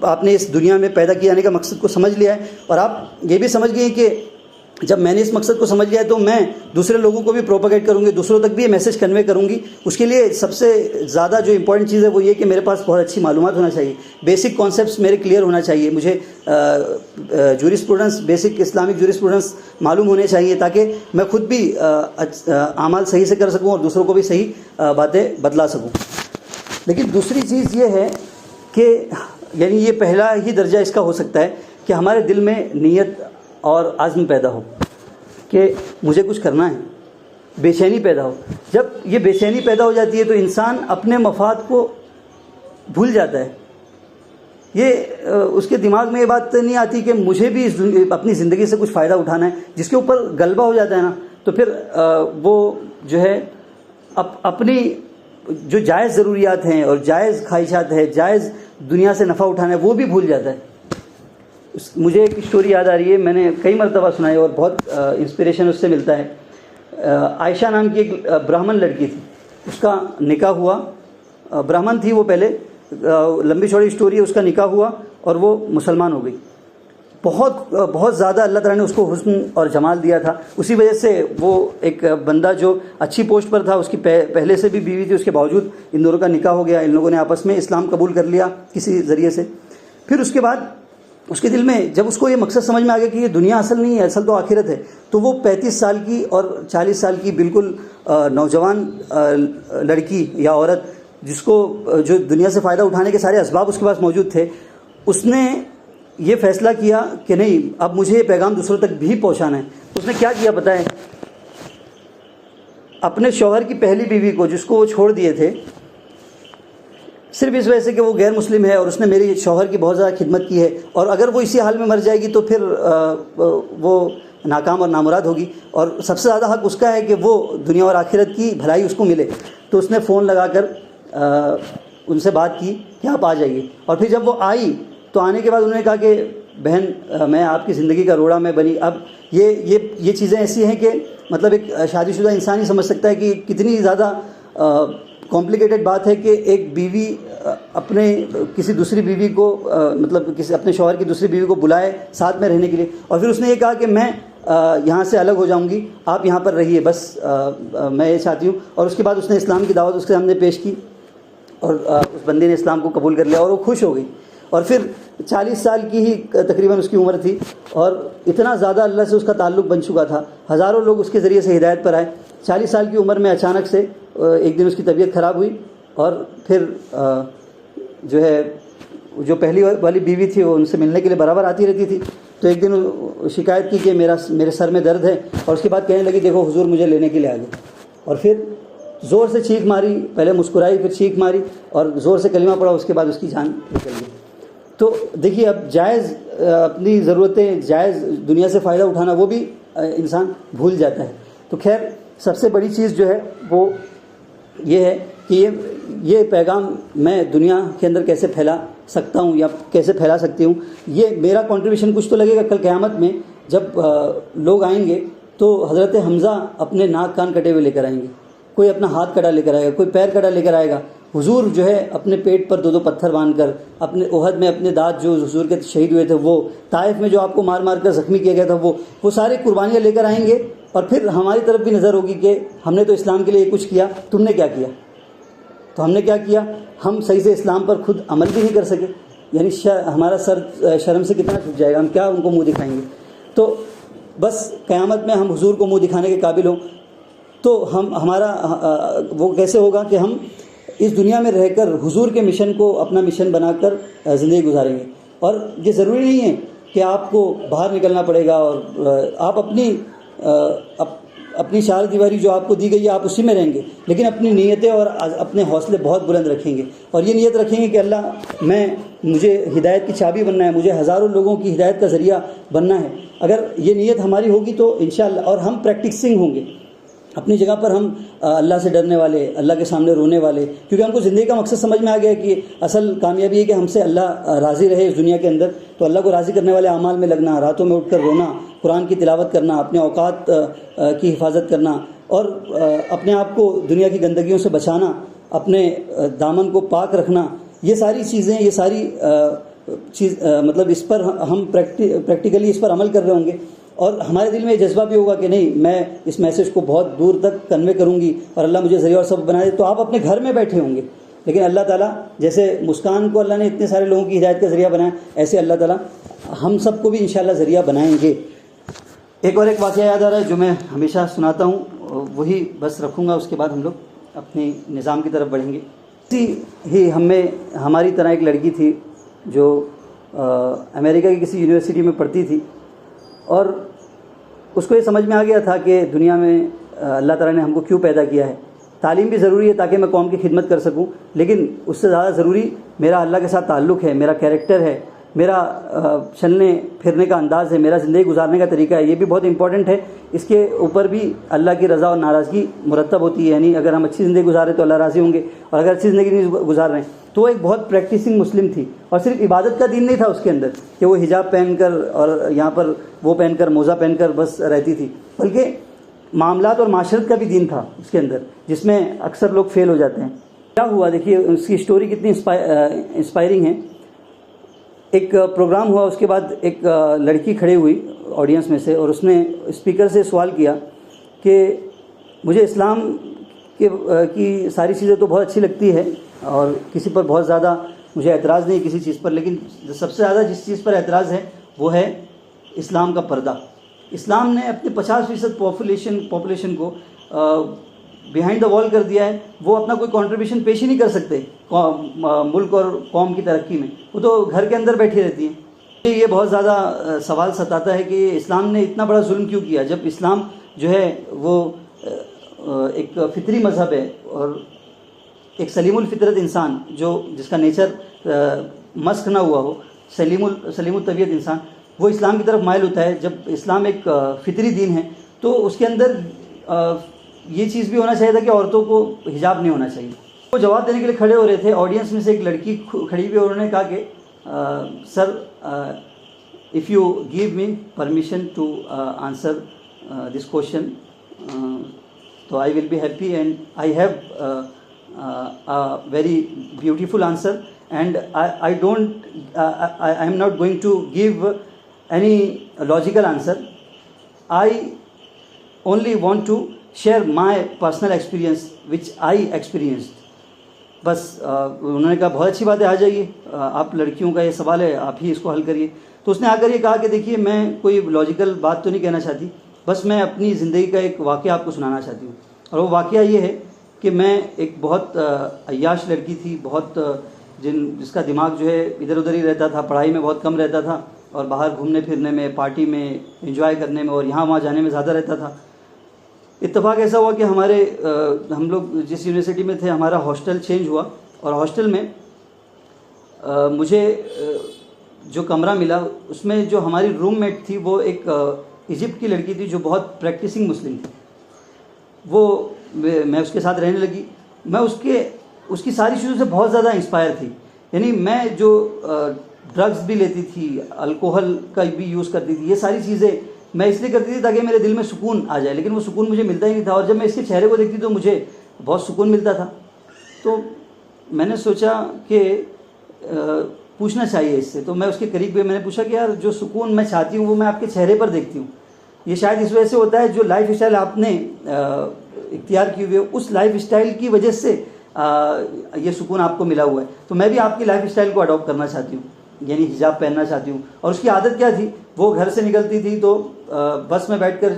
آپ نے اس دنیا میں پیدا کیے جانے کا مقصد کو سمجھ لیا ہے. اور آپ یہ بھی سمجھ گئے کہ جب میں نے اس مقصد کو سمجھ لیا ہے تو میں دوسرے لوگوں کو بھی پروپیگیٹ کروں گی، دوسروں تک بھی یہ میسج کنوے کروں گی. اس کے لیے سب سے زیادہ جو امپورٹنٹ چیز ہے وہ یہ کہ میرے پاس بہت اچھی معلومات ہونا چاہیے، بیسک کانسیپٹس میرے کلیئر ہونا چاہیے. مجھے جورسپروڈنس، بیسک اسلامک جورسپروڈنس معلوم ہونے چاہیے تاکہ میں خود بھی اعمال صحیح سے کر سکوں اور دوسروں کو بھی صحیح باتیں بتلا سکوں. لیکن دوسری چیز یہ ہے کہ یعنی یہ پہلا ہی درجہ اس کا ہو سکتا ہے کہ ہمارے دل میں نیت اور عزم پیدا ہو کہ مجھے کچھ کرنا ہے، بے چینی پیدا ہو. جب یہ بے چینی پیدا ہو جاتی ہے تو انسان اپنے مفاد کو بھول جاتا ہے. یہ اس کے دماغ میں یہ بات نہیں آتی کہ مجھے بھی اپنی زندگی سے کچھ فائدہ اٹھانا ہے. جس کے اوپر غلبہ ہو جاتا ہے نا تو پھر وہ جو ہے اپنی جو جائز ضروریات ہیں اور جائز خواہشات ہے، جائز دنیا سے نفع اٹھانا ہے، وہ بھی بھول جاتا ہے. مجھے ایک اسٹوری یاد آ رہی ہے، میں نے کئی مرتبہ سنائی اور بہت انسپریشن اس سے ملتا ہے. عائشہ نام کی ایک برہمن لڑکی تھی، اس کا نکاح ہوا. برہمن تھی وہ پہلے، لمبی چوڑی اسٹوری ہے. اس کا نکاح ہوا اور وہ مسلمان ہو گئی. بہت زیادہ اللہ تعالیٰ نے اس کو حسن اور جمال دیا تھا. اسی وجہ سے وہ ایک بندہ جو اچھی پوسٹ پر تھا، اس کی پہلے سے بھی بیوی تھی، اس کے باوجود ان دونوں کا نکاح ہو گیا. ان لوگوں نے آپس میں اسلام قبول کر لیا کسی ذریعے سے. پھر اس کے بعد اس کے دل میں جب اس کو یہ مقصد سمجھ میں آ گیا کہ یہ دنیا اصل نہیں ہے، اصل تو آخرت ہے، تو وہ 35 سال کی اور 40 سال کی بالکل نوجوان لڑکی یا عورت، جس کو جو دنیا سے فائدہ اٹھانے کے سارے اسباب اس کے پاس موجود تھے، اس نے یہ فیصلہ کیا کہ نہیں، اب مجھے یہ پیغام دوسروں تک بھی پہنچانا ہے. اس نے کیا کیا پتہ ہے؟ اپنے شوہر کی پہلی بیوی کو، جس کو وہ چھوڑ دیے تھے صرف اس وجہ سے کہ وہ غیر مسلم ہے اور اس نے میری شوہر کی بہت زیادہ خدمت کی ہے، اور اگر وہ اسی حال میں مر جائے گی تو پھر وہ ناکام اور نامراد ہوگی، اور سب سے زیادہ حق اس کا ہے کہ وہ دنیا اور آخرت کی بھلائی اس کو ملے. تو اس نے فون لگا کر ان سے بات کی کہ آپ آ جائیے. اور پھر جب وہ آئی تو آنے کے بعد انہوں نے کہا کہ بہن، میں آپ کی زندگی کا روڑا میں بنی. اب یہ چیزیں ایسی ہیں کہ مطلب ایک شادی شدہ انسان ہی سمجھ سکتا ہے کہ کتنی زیادہ کمپلیکیٹڈ بات ہے کہ ایک بیوی اپنے کسی دوسری بیوی کو مطلب اپنے شوہر کی دوسری بیوی کو بلائے ساتھ میں رہنے کے لیے. اور پھر اس نے یہ کہا کہ میں یہاں سے الگ ہو جاؤں گی، آپ یہاں پر رہیے، بس میں یہ چاہتی ہوں. اور اس کے بعد اس نے اسلام کی دعوت اس کے سامنے پیش کی اور اس بندے نے اسلام کو قبول کر لیا اور وہ خوش ہو گئی. اور پھر 40 سال کی ہی تقریباً اس کی عمر تھی اور اتنا زیادہ اللہ سے اس کا تعلق بن چکا تھا، ہزاروں لوگ اس کے ذریعے سے ہدایت پر آئے. 40 سال کی عمر میں اچانک سے ایک دن اس کی طبیعت خراب ہوئی اور پھر جو ہے جو پہلی والی بیوی تھی وہ ان سے ملنے کے لیے برابر آتی رہتی تھی. تو ایک دن شکایت کی کہ میرے سر میں درد ہے، اور اس کے بعد کہنے لگی دیکھو حضور مجھے لینے کے لیے آ گئے. اور پھر زور سے چیخ ماری، پہلے مسکرائی پھر چیخ ماری اور زور سے کلمہ پڑھا، اس کے بعد اس کی جان نکل گئی. تو دیکھیے اب جائز اپنی ضرورتیں، جائز دنیا سے فائدہ اٹھانا وہ بھی انسان بھول جاتا ہے. تو خیر سب سے بڑی چیز جو ہے وہ یہ ہے کہ یہ پیغام میں دنیا کے اندر کیسے پھیلا سکتا ہوں یا کیسے پھیلا سکتی ہوں. یہ میرا کنٹریبیوشن کچھ تو لگے گا. کل قیامت میں جب لوگ آئیں گے تو حضرت حمزہ اپنے ناک کان کٹے ہوئے لے کر آئیں گے، کوئی اپنا ہاتھ کٹا لے کر آئے گا، کوئی پیر کٹا لے کر آئے گا. حضور جو ہے اپنے پیٹ پر 2 پتھر باندھ کر، اپنے احد میں اپنے دانت جو حضور کے شہید ہوئے تھے وہ، طائف میں جو آپ کو مار مار کر زخمی کیا گیا تھا وہ ساری قربانیاں لے کر آئیں گے. اور پھر ہماری طرف بھی نظر ہوگی کہ ہم نے تو اسلام کے لیے کچھ کیا، تم نے کیا کیا؟ تو ہم نے کیا کیا؟ ہم صحیح سے اسلام پر خود عمل بھی نہیں کر سکے. یعنی ہمارا سر شرم سے کتنا جھک جائے گا، ہم کیا ان کو منہ دکھائیں گے؟ تو بس قیامت میں ہم حضور کو منہ دکھانے کے قابل ہوں تو ہمارا وہ کیسے ہوگا کہ ہم اس دنیا میں رہ کر حضور کے مشن کو اپنا مشن بنا کر زندگی گزاریں گے. اور یہ ضروری نہیں ہے کہ آپ کو باہر نکلنا پڑے گا اور آپ اپنی اپنی چار دیواری جو آپ کو دی گئی ہے آپ اسی میں رہیں گے، لیکن اپنی نیتیں اور اپنے حوصلے بہت بلند رکھیں گے، اور یہ نیت رکھیں گے کہ اللہ مجھے ہدایت کی چابی بننا ہے، مجھے ہزاروں لوگوں کی ہدایت کا ذریعہ بننا ہے۔ اگر یہ نیت ہماری ہوگی تو انشاءاللہ، اور ہم پریکٹسنگ ہوں گے اپنی جگہ پر، ہم اللہ سے ڈرنے والے، اللہ کے سامنے رونے والے، کیونکہ ہم کو زندگی کا مقصد سمجھ میں آ گیا کہ اصل کامیابی ہے کہ ہم سے اللہ راضی رہے اس دنیا کے اندر، تو اللہ کو راضی کرنے والے اعمال میں لگنا، راتوں میں اٹھ کر رونا، قرآن کی تلاوت کرنا، اپنے اوقات کی حفاظت کرنا، اور اپنے آپ کو دنیا کی گندگیوں سے بچانا، اپنے دامن کو پاک رکھنا، یہ ساری چیزیں، یہ ساری مطلب اس پر ہم پریکٹیکلی اس پر عمل کر رہے ہوں گے، اور ہمارے دل میں یہ جذبہ بھی ہوگا کہ نہیں، میں اس میسیج کو بہت دور تک کنوے کروں گی اور اللہ مجھے ذریعہ اور سبب بنا دے۔ تو آپ اپنے گھر میں بیٹھے ہوں گے، لیکن اللہ تعالیٰ جیسے مسکان کو اللہ نے اتنے سارے لوگوں کی ہدایت کا ذریعہ بنایا، ایسے اللہ تعالیٰ ہم سب کو بھی انشاءاللہ ذریعہ بنائیں گے۔ ایک واقعہ یاد آ رہا ہے جو میں ہمیشہ سناتا ہوں، وہی بس رکھوں گا، اس کے بعد ہم لوگ اپنی نظام کی طرف بڑھیں گے۔ اسی ہی ہماری طرح ایک لڑکی تھی جو امریکہ کی کسی یونیورسٹی میں پڑھتی تھی، اور اس کو یہ سمجھ میں آ گیا تھا کہ دنیا میں اللہ تعالیٰ نے ہم کو کیوں پیدا کیا ہے۔ تعلیم بھی ضروری ہے تاکہ میں قوم کی خدمت کر سکوں، لیکن اس سے زیادہ ضروری میرا اللہ کے ساتھ تعلق ہے، میرا کیریکٹر ہے، میرا چلنے پھرنے کا انداز ہے، میرا زندگی گزارنے کا طریقہ ہے، یہ بھی بہت امپورٹنٹ ہے۔ اس کے اوپر بھی اللہ کی رضا اور ناراضگی مرتب ہوتی ہے، یعنی اگر ہم اچھی زندگی گزار رہے تو اللہ راضی ہوں گے، اور اگر اچھی زندگی نہیں گزار رہے ہیں تو وہ ایک بہت پریکٹسنگ مسلم تھی، اور صرف عبادت کا دین نہیں تھا اس کے اندر کہ وہ حجاب پہن کر اور یہاں پر وہ پہن کر موزہ پہن کر بس رہتی تھی، بلکہ معاملات اور معاشرت کا بھی دین تھا اس کے اندر، جس میں اکثر لوگ فیل ہو جاتے ہیں۔ کیا ہوا دیکھیے اس کی اسٹوری کتنی انسپائرنگ ہے۔ ایک پروگرام ہوا، اس کے بعد ایک لڑکی کھڑی ہوئی آڈینس میں سے، اور اس نے اسپیکر سے سوال کیا کہ مجھے اسلام کی ساری چیزیں تو بہت اچھی لگتی ہے، اور کسی پر بہت زیادہ مجھے اعتراض نہیں کسی چیز پر، لیکن سب سے زیادہ جس چیز پر اعتراض ہے وہ ہے اسلام کا پردہ۔ اسلام نے اپنے 50% پاپولیشن کو بیہائنڈ دا وال کر دیا ہے، وہ اپنا کوئی کنٹریبیوشن پیش ہی نہیں کر سکتے ملک اور قوم کی ترقی میں، وہ تو گھر کے اندر بیٹھی رہتی ہیں۔ یہ بہت زیادہ سوال ستاتا ہے کہ اسلام نے اتنا بڑا ظلم کیوں کیا، جب اسلام جو ہے وہ ایک فطری مذہب ہے، اور ایک سلیم الفطرت انسان جس کا نیچر مسخ نہ ہوا ہو، سلیم الطبیعت انسان، وہ اسلام کی طرف مائل ہوتا ہے۔ جب اسلام ایک فطری دین ہے تو اس کے اندر یہ چیز بھی ہونا چاہیے تھا کہ عورتوں کو حجاب نہیں ہونا چاہیے۔ وہ جواب دینے کے لیے کھڑے ہو رہے تھے، آڈینس میں سے ایک لڑکی کھڑی ہوئی، اور انہوں نے کہا کہ sir if you give me permission to answer this question تو I will be happy, and I have very beautiful answer, and I am not going to give any logical answer. I only want to share my personal experience which I experienced. بس انہوں نے کہا بہت اچھی بات ہے، آ جائیے، آپ لڑکیوں کا یہ سوال ہے، آپ ہی اس کو حل کریے۔ تو اس نے آ کر یہ کہا کہ دیکھیے میں کوئی لاجیکل بات تو نہیں کہنا چاہتی، بس میں اپنی زندگی کا ایک واقعہ آپ کو سنانا چاہتی ہوں، اور وہ واقعہ یہ ہے کہ میں ایک بہت عیاش لڑکی تھی، بہت جس کا دماغ جو ہے ادھر ادھر ہی رہتا تھا، پڑھائی میں بہت کم رہتا تھا، اور باہر گھومنے پھرنے میں، پارٹی میں، انجوائے کرنے میں اور یہاں وہاں جانے میں زیادہ رہتا تھا۔ اتفاق ایسا ہوا کہ ہم لوگ جس یونیورسٹی میں تھے ہمارا ہاسٹل چینج ہوا، اور ہاسٹل میں مجھے جو کمرہ ملا اس میں جو ہماری روم میٹ تھی وہ ایک ایجپٹ کی لڑکی تھی جو بہت پریکٹسنگ مسلم تھی۔ وہ میں اس کے ساتھ رہنے لگی، میں اس کی ساری چیزوں سے بہت زیادہ انسپائر تھی، یعنی میں جو ڈرگز بھی لیتی تھی، الکوہل کا بھی یوز کرتی تھی، یہ ساری چیزیں میں اس لیے کرتی تھی تاکہ میرے دل میں سکون آ جائے، لیکن وہ سکون مجھے ملتا ہی نہیں تھا، اور جب میں اس کے چہرے کو دیکھتی تو مجھے بہت سکون ملتا تھا۔ تو میں نے سوچا کہ پوچھنا چاہیے اس سے، تو میں اس کے قریب گئی، میں نے پوچھا کہ یار جو سکون میں چاہتی ہوں وہ میں آپ کے چہرے پر دیکھتی ہوں، یہ شاید اس وجہ سے ہوتا ہے جو لائف اسٹائل آپ نے اختیار کی ہوئی ہے، اس لائف اسٹائل کی وجہ سے یہ سکون آپ کو ملا ہوا ہے، تو میں بھی آپ کی لائف اسٹائل کو اڈاپٹ کرنا چاہتی ہوں، یعنی حجاب پہننا چاہتی ہوں۔ اور اس کی عادت کیا تھی، وہ گھر سے نکلتی تھی تو بس میں بیٹھ کر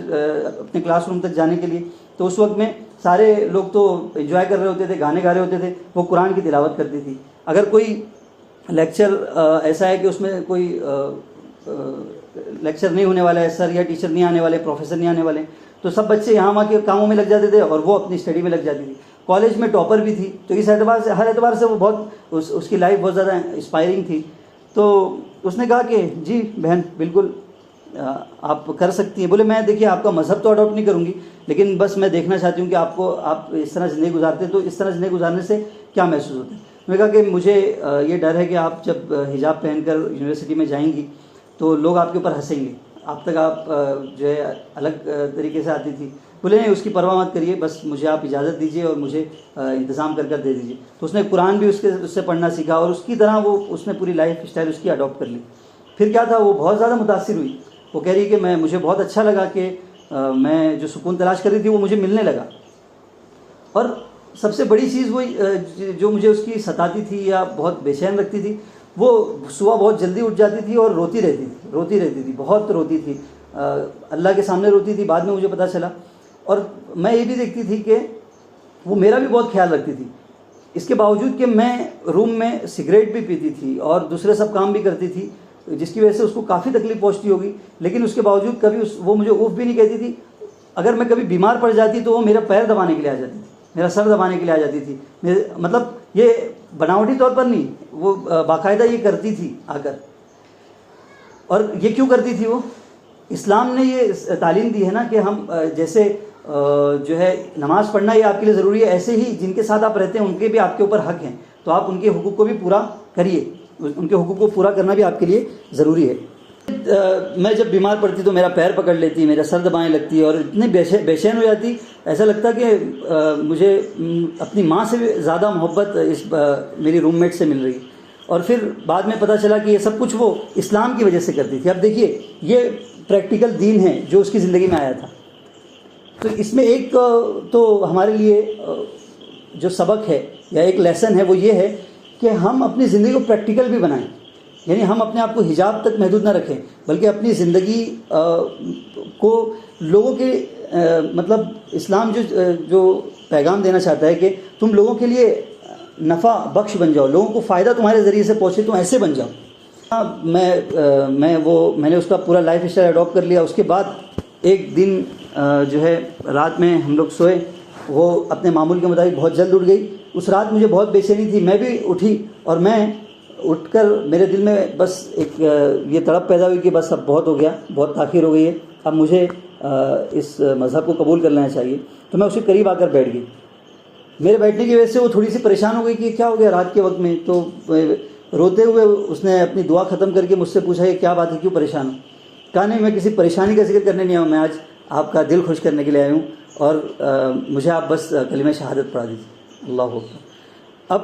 اپنے کلاس روم تک جانے کے لیے، تو اس وقت میں سارے لوگ تو انجوائے کر رہے ہوتے تھے، گانے گا رہے ہوتے تھے، وہ قرآن کی تلاوت کرتی تھی۔ اگر کوئی لیکچر ایسا ہے کہ اس میں کوئی لیکچر نہیں ہونے والا ہے، سر یا ٹیچر نہیں آنے والے، پروفیسر نہیں آنے والے، تو سب بچے یہاں وہاں کے کاموں میں لگ جاتے تھے اور وہ اپنی اسٹڈی میں لگ جاتی تھی. کالج میں ٹاپر بھی تھی, تو اس اعتبار سے ہر اعتبار سے وہ بہت اس کی لائف بہت زیادہ انسپائرنگ تھی. تو اس نے کہا کہ جی بہن بالکل آپ کر سکتی ہیں. بولے میں دیکھیے آپ کا مذہب تو اڈاپٹ نہیں کروں گی, لیکن بس میں دیکھنا چاہتی ہوں کہ آپ اس طرح زندگی گزارتے ہیں, تو اس طرح زندگی گزارنے سے کیا محسوس ہوتا ہے. میں نے کہا کہ مجھے یہ ڈر ہے کہ آپ جب حجاب پہن کر یونیورسٹی میں جائیں گی تو لوگ آپ کے اوپر ہنسیں گے, اب تک آپ جو ہے الگ طریقے سے آتی تھی. بولے نہیں, اس کی پرواہ مت کریے, بس مجھے آپ اجازت دیجیے اور مجھے انتظام کر دے دیجیے. تو اس نے قرآن بھی اس سے پڑھنا سیکھا اور اس کی طرح اس نے پوری لائف اسٹائل اس کی اڈاپٹ کر لی. پھر کیا تھا, وہ بہت زیادہ متاثر ہوئی. وہ کہہ رہی کہ مجھے بہت اچھا لگا کہ میں جو سکون تلاش کر رہی تھی وہ مجھے ملنے لگا. اور سب سے بڑی چیز وہ جو مجھے اس کی ستاتی تھی یا بہت بے چین رکھتی تھی, وہ صبح بہت جلدی اٹھ جاتی تھی اور روتی رہتی تھی, بہت روتی تھی, اللہ کے سامنے روتی تھی. بعد میں مجھے پتہ چلا. اور میں یہ بھی دیکھتی تھی کہ وہ میرا بھی بہت خیال رکھتی تھی, اس کے باوجود کہ میں روم میں سگریٹ بھی پیتی تھی اور دوسرے سب کام بھی کرتی تھی, جس کی وجہ سے اس کو کافی تکلیف پہنچتی ہوگی, لیکن اس کے باوجود کبھی وہ مجھے اوف بھی نہیں کہتی تھی. اگر میں کبھی بیمار پڑ جاتی تو وہ میرا پیر دبانے کے لیے آ جاتی تھی, میرا سر دبانے کے لیے آ جاتی تھی. مطلب یہ بناوٹی طور پر نہیں, وہ باقاعدہ یہ کرتی تھی آ کر. اور یہ کیوں کرتی تھی؟ وہ اسلام نے یہ تعلیم دی ہے نا کہ ہم جیسے جو ہے نماز پڑھنا یہ آپ کے لیے ضروری ہے, ایسے ہی جن کے ساتھ آپ رہتے ہیں ان کے بھی آپ کے اوپر حق ہیں, تو آپ ان کے حقوق کو بھی پورا کریے, ان کے حقوق کو پورا کرنا بھی آپ کے لیے ضروری ہے. میں جب بیمار پڑتی تو میرا پیر پکڑ لیتی, میرا سر دبانے لگتی اور اتنی بے چین ہو جاتی, ایسا لگتا کہ مجھے اپنی ماں سے بھی زیادہ محبت اس میری روم میٹ سے مل رہی. اور پھر بعد میں پتہ چلا کہ یہ سب کچھ وہ اسلام کی وجہ سے کرتی تھی. اب دیکھیے یہ پریکٹیکل دین ہے جو اس کی زندگی میں آیا تھا. تو اس میں ایک تو ہمارے لیے جو سبق ہے یا ایک لیسن ہے وہ یہ ہے کہ ہم اپنی زندگی کو پریکٹیکل بھی بنائیں. یعنی ہم اپنے آپ کو حجاب تک محدود نہ رکھیں, بلکہ اپنی زندگی کو لوگوں کے مطلب اسلام جو پیغام دینا چاہتا ہے کہ تم لوگوں کے لیے نفع بخش بن جاؤ, لوگوں کو فائدہ تمہارے ذریعے سے پہنچے, تم ایسے بن جاؤ. میں نے اس کا پورا لائف اسٹائل اڈاپٹ کر لیا. اس کے بعد ایک دن جو ہے رات میں ہم لوگ سوئے, وہ اپنے معمول کے مطابق بہت جلد اٹھ گئی. اس رات مجھے بہت بے چینی تھی, میں بھی اٹھی اور میں اٹھ کر میرے دل میں بس ایک یہ تڑپ پیدا ہوئی کہ بس اب بہت ہو گیا, بہت تاخیر ہو گئی ہے, اب مجھے اس مذہب کو قبول کر لینا چاہیے. تو میں اس کے قریب آ کر بیٹھ گئی. میرے بیٹھنے کی وجہ سے وہ تھوڑی سی پریشان ہو گئی کہ کیا ہو گیا رات کے وقت میں. تو روتے ہوئے اس نے اپنی دعا ختم کر کے مجھ سے پوچھا کہ کیا بات ہے, کیوں پریشان ہو؟ کہا نہیں, میں کسی پریشانی کا ذکر کرنے نہیں آیا ہوں, میں آج آپ کا دل خوش کرنے کے لیے آیا ہوں, اور مجھے آپ بس کلمہ شہادت پڑھا دیجیے. اللہ اکبر. اب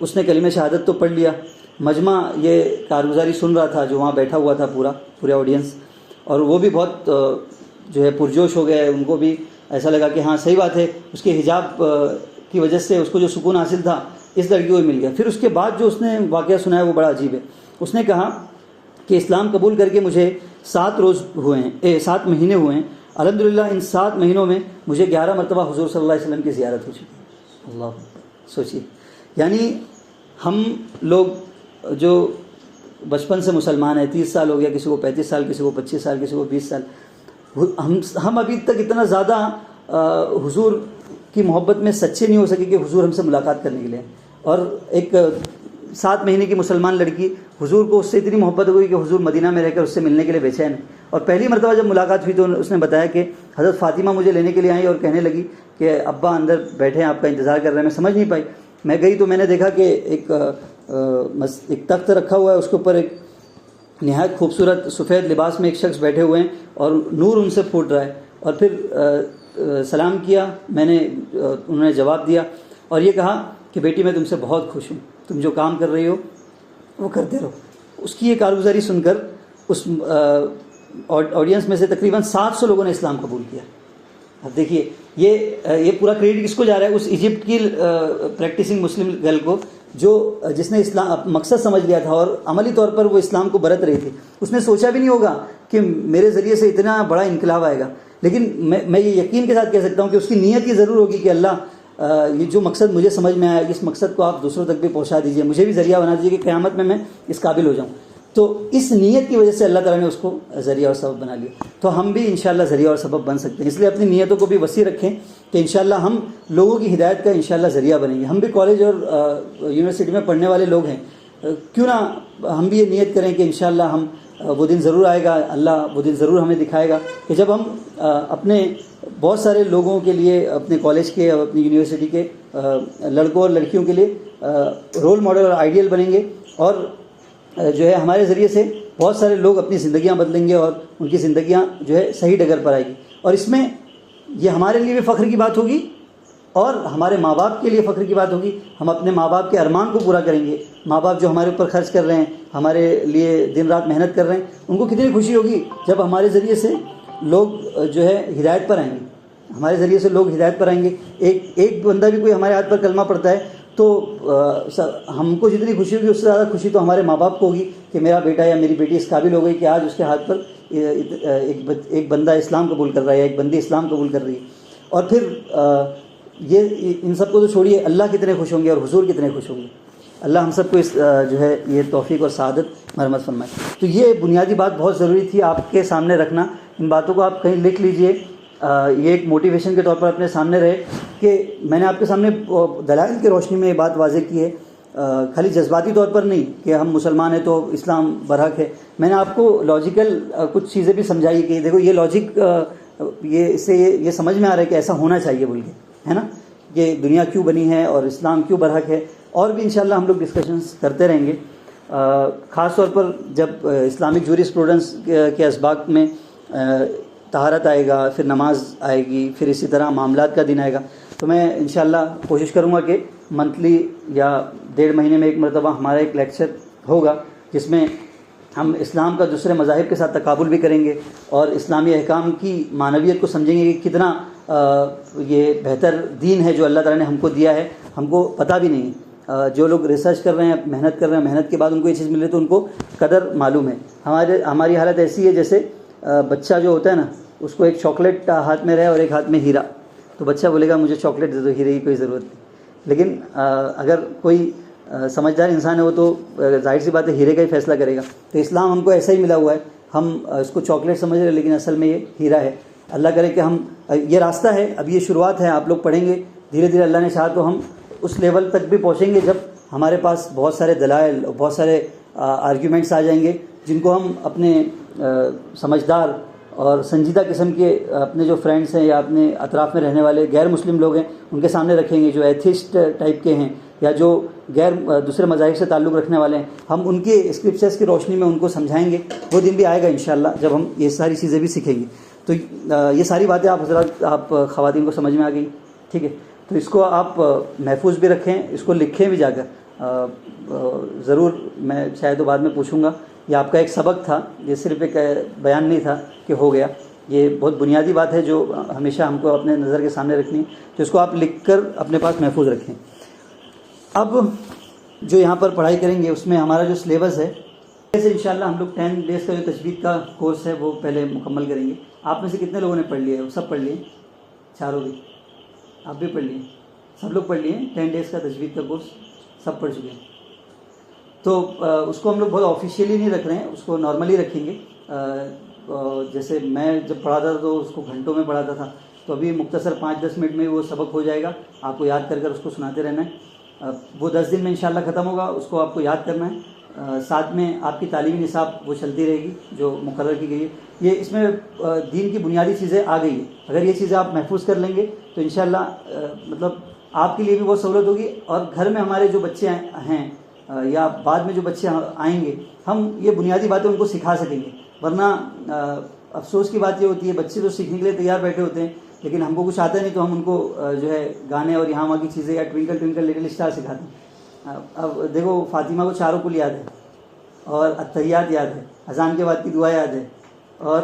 اس نے کلمہ شہادت تو پڑھ لیا. مجمع یہ کارگزاری سن رہا تھا جو وہاں بیٹھا ہوا تھا, پورا آڈینس, اور وہ بھی بہت جو ہے پرجوش ہو گئے. ان کو بھی ایسا لگا کہ ہاں صحیح بات ہے, اس کے حجاب کی وجہ سے اس کو جو سکون حاصل تھا اس لڑکی کو بھی مل گیا. پھر اس کے بعد جو اس نے واقعہ سنایا وہ بڑا عجیب ہے. اس نے کہا کہ اسلام قبول کر کے مجھے 7 مہینے ہوئے ہیں. الحمدللہ ان 7 مہینوں میں مجھے 11 مرتبہ حضور صلی اللہ علیہ وسلم کی زیارت ہو چکی. اللہ سوچیے, یعنی ہم لوگ جو بچپن سے مسلمان ہیں, 30 سال ہو گیا, کسی کو 35 سال, کسی کو 25 سال, کسی کو 20 سال, ہم ابھی تک اتنا زیادہ حضور کی محبت میں سچے نہیں ہو سکے کہ حضور ہم سے ملاقات کرنے کے لیے. اور ایک 7 مہینے کی مسلمان لڑکی, حضور کو اس سے اتنی محبت ہو گئی کہ حضور مدینہ میں رہ کر اس سے ملنے کے لیے بے چین ہے. اور پہلی مرتبہ جب ملاقات ہوئی تو اس نے بتایا کہ حضرت فاطمہ مجھے لینے کے لیے آئیں اور کہنے لگی کہ ابا اندر بیٹھے ہیں, آپ کا انتظار کر رہے ہیں. میں سمجھ نہیں پائی. میں گئی تو میں نے دیکھا کہ ایک تخت رکھا ہوا ہے, اس کے اوپر ایک نہایت خوبصورت سفید لباس میں ایک شخص بیٹھے ہوئے ہیں اور نور ان سے پھوٹ رہا ہے. اور پھر سلام کیا میں نے, انہوں نے جواب دیا اور یہ کہا کہ بیٹی میں تم سے بہت خوش ہوں, تم جو کام کر رہی ہو وہ کرتے رہو. اس کی یہ کارگزاری سن کر اس آڈینس میں سے تقریباً 700 لوگوں نے اسلام قبول کیا. اب دیکھیے یہ پورا کریڈٹ کس کو جا رہا ہے؟ اس ایجپٹ کی پریکٹسنگ مسلم گرل کو, جس نے اسلام مقصد سمجھ لیا تھا اور عملی طور پر وہ اسلام کو برت رہی تھی. اس نے سوچا بھی نہیں ہوگا کہ میرے ذریعے سے اتنا بڑا انقلاب آئے گا, لیکن میں یہ یقین کے ساتھ کہہ سکتا ہوں کہ اس کی نیت یہ ضرور ہوگی کہ اللہ یہ جو مقصد مجھے سمجھ میں آیا, اس مقصد کو آپ دوسروں تک بھی پہنچا دیجیے, مجھے بھی ذریعہ بنا دیجیے کہ قیامت میں اس قابل ہو جاؤں. تو اس نیت کی وجہ سے اللہ تعالیٰ نے اس کو ذریعہ اور سبب بنا لیا. تو ہم بھی انشاءاللہ ذریعہ اور سبب بن سکتے ہیں. اس لیے اپنی نیتوں کو بھی وسیع رکھیں کہ انشاءاللہ ہم لوگوں کی ہدایت کا انشاءاللہ ذریعہ بنیں گے. ہم بھی کالج اور یونیورسٹی میں پڑھنے والے لوگ ہیں, کیوں نہ ہم بھی یہ نیت کریں کہ انشاءاللہ ہم وہ دن ضرور آئے گا, اللہ وہ دن ضرور ہمیں دکھائے گا کہ جب ہم اپنے بہت سارے لوگوں کے لیے, اپنے کالج کے اور اپنی یونیورسٹی کے لڑکوں اور لڑکیوں کے لیے رول ماڈل اور آئیڈیل بنیں گے, اور جو ہے ہمارے ذریعے سے بہت سارے لوگ اپنی زندگیاں بدلیں گے اور ان کی زندگیاں جو ہے صحیح ڈگر پر آئے گی. اور اس میں یہ ہمارے لیے بھی فخر کی بات ہوگی اور ہمارے ماں باپ کے لیے فخر کی بات ہوگی. ہم اپنے ماں باپ کے ارمان کو پورا کریں گے. ماں باپ جو ہمارے اوپر خرچ کر رہے ہیں, ہمارے لیے دن رات محنت کر رہے ہیں, ان کو کتنی خوشی ہوگی جب ہمارے ذریعے سے لوگ جو ہے ہدایت پر آئیں گے. ہمارے ذریعے سے لوگ ہدایت پر آئیں گے. ایک بندہ بھی کوئی ہمارے ہاتھ پر کلمہ پڑتا ہے تو ہم کو جتنی خوشی ہوگی اس سے زیادہ خوشی تو ہمارے ماں باپ کو ہوگی کہ میرا بیٹا یا میری بیٹی اس قابل ہو گئی کہ آج اس کے ہاتھ پر ایک بندہ اسلام قبول کر رہا ہے یا ایک بندی اسلام قبول کر رہی ہے. اور پھر یہ ان سب کو تو چھوڑیے, اللہ کتنے خوش ہوں گے اور حضور کتنے خوش ہوں گے. اللہ ہم سب کو اس جو ہے یہ توفیق اور سعادت مرحمت فرمائے. تو یہ بنیادی بات بہت ضروری تھی آپ کے سامنے رکھنا. ان باتوں کو آپ کہیں لکھ لیجئے, یہ ایک موٹیویشن کے طور پر اپنے سامنے رہے کہ میں نے آپ کے سامنے دلائل کی روشنی میں یہ بات واضح کی ہے, خالی جذباتی طور پر نہیں کہ ہم مسلمان ہیں تو اسلام برحق ہے. میں نے آپ کو لاجیکل کچھ چیزیں بھی سمجھائی کہ دیکھو یہ لاجک یہ اس سے یہ سمجھ میں آ رہا ہے کہ ایسا ہونا چاہیے بول کے, ہے نا, کہ دنیا کیوں بنی ہے اور اسلام کیوں برحق ہے. اور بھی انشاءاللہ ہم لوگ ڈسکشنز کرتے رہیں گے, خاص طور پر جب اسلامک جوریسپروڈنس کے اسباق میں طہارت آئے گا, پھر نماز آئے گی, پھر اسی طرح معاملات کا دن آئے گا. تو میں انشاءاللہ کوشش کروں گا کہ منتھلی یا 1.5 مہینے میں ایک مرتبہ ہمارا ایک لیکچر ہوگا جس میں ہم اسلام کا دوسرے مذاہب کے ساتھ تقابل بھی کریں گے اور اسلامی احکام کی معنویت کو سمجھیں گے کہ کتنا یہ بہتر دین ہے جو اللہ تعالیٰ نے ہم کو دیا ہے, ہم کو پتہ بھی نہیں ہے. جو لوگ ریسرچ کر رہے ہیں, محنت کر رہے ہیں, محنت کے بعد ان کو یہ چیز مل رہی ہے تو ان کو قدر معلوم ہے. ہماری حالت ایسی ہے جیسے بچہ جو ہوتا ہے نا, اس کو ایک چاکلیٹ ہاتھ میں رہے اور ایک ہاتھ میں ہیرا, تو بچہ بولے گا مجھے چاکلیٹ دے دو, ہیرے کی کوئی ضرورت نہیں. لیکن اگر کوئی سمجھدار انسان ہے وہ تو ظاہر سی بات ہے ہیرے کا ہی فیصلہ کرے گا. تو اسلام ہم کو ایسا ہی ملا ہوا ہے, ہم اس کو چاکلیٹ سمجھ رہے ہیں لیکن اصل میں یہ ہیرا ہے. اللہ کرے کہ ہم, یہ راستہ ہے, اب یہ شروعات ہے, آپ لوگ پڑھیں گے دھیرے دھیرے, اللہ نے چاہا تو ہم اس لیول تک بھی پہنچیں گے جب ہمارے پاس بہت سارے دلائل, بہت سارے آرگیومنٹس آ جائیں گے جن کو ہم اپنے سمجھدار اور سنجیدہ قسم کے اپنے جو فرینڈس ہیں یا اپنے اطراف میں رہنے والے غیر مسلم لوگ ہیں ان کے سامنے رکھیں گے, جو ایتھسٹ ٹائپ کے ہیں یا جو دوسرے مذاہب سے تعلق رکھنے والے ہیں. ہم ان کے اسکرپچرس کی روشنی میں ان کو سمجھائیں گے. وہ دن بھی آئے گا انشاءاللہ جب ہم یہ ساری چیزیں بھی سیکھیں گے. تو یہ ساری باتیں آپ حضرات, آپ خواتین کو سمجھ میں آ گئی, ٹھیک ہے. تو اس کو آپ محفوظ بھی رکھیں, اس کو لکھیں بھی جا کر. ضرور میں شاید تو بعد میں پوچھوں گا, یہ آپ کا ایک سبق تھا, یہ صرف ایک بیان نہیں تھا کہ ہو گیا. یہ بہت بنیادی بات ہے جو ہمیشہ ہم کو اپنے نظر کے سامنے رکھنی ہے. تو اس کو آپ لکھ کر اپنے پاس محفوظ رکھیں. اب جو یہاں پر پڑھائی کریں گے اس میں ہمارا جو سلیبس ہے, جیسے انشاءاللہ ہم لوگ 10 ڈیز کا جو تجوید کا کورس ہے وہ پہلے مکمل کریں گے. آپ میں سے کتنے لوگوں نے پڑھ لیا ہے؟ سب پڑھ لیے؟ چاروں بھی؟ آپ بھی پڑھ لیے؟ سب لوگ پڑھ لیے 10 ڈیز کا تجوید کا کورس سب پڑھ چکے ہیں. تو اس کو ہم لوگ بہت آفیشیلی نہیں رکھ رہے ہیں, اس کو نارملی رکھیں گے. جیسے میں جب پڑھاتا تھا تو اس کو گھنٹوں میں پڑھاتا تھا, تو ابھی مختصر 5-10 منٹ میں وہ سبق ہو جائے گا. آپ کو یاد کر کر اس کو سناتے رہنا ہے. وہ 10 دن میں انشاءاللہ ختم ہوگا, اس کو آپ کو یاد کرنا ہے. ساتھ میں آپ کی تعلیمی نصاب وہ چلتی رہے گی جو مقرر کی گئی ہے. یہ اس میں دین کی بنیادی چیزیں آ گئی ہیں. اگر یہ چیزیں آپ محفوظ کر لیں گے تو انشاءاللہ مطلب آپ کے لیے بھی بہت سہولت ہوگی, اور گھر میں ہمارے جو بچے ہیں یا بعد میں جو بچے آئیں گے, ہم یہ بنیادی باتیں ان کو سکھا سکیں گے. ورنہ افسوس کی بات یہ ہوتی ہے بچے تو سیکھنے کے لیے تیار بیٹھے ہوتے ہیں لیکن ہم کو کچھ آتا نہیں, تو ہم ان کو جو ہے گانے اور یہاں وہاں کی چیزیں یا ٹوئنکل ٹوئنکل لٹل اسٹار سکھاتے ہیں. اب دیکھو فاطمہ کو چاروں کل یاد ہے, اور التحیات یاد ہے, اذان کے بعد کی دعا یاد ہے, اور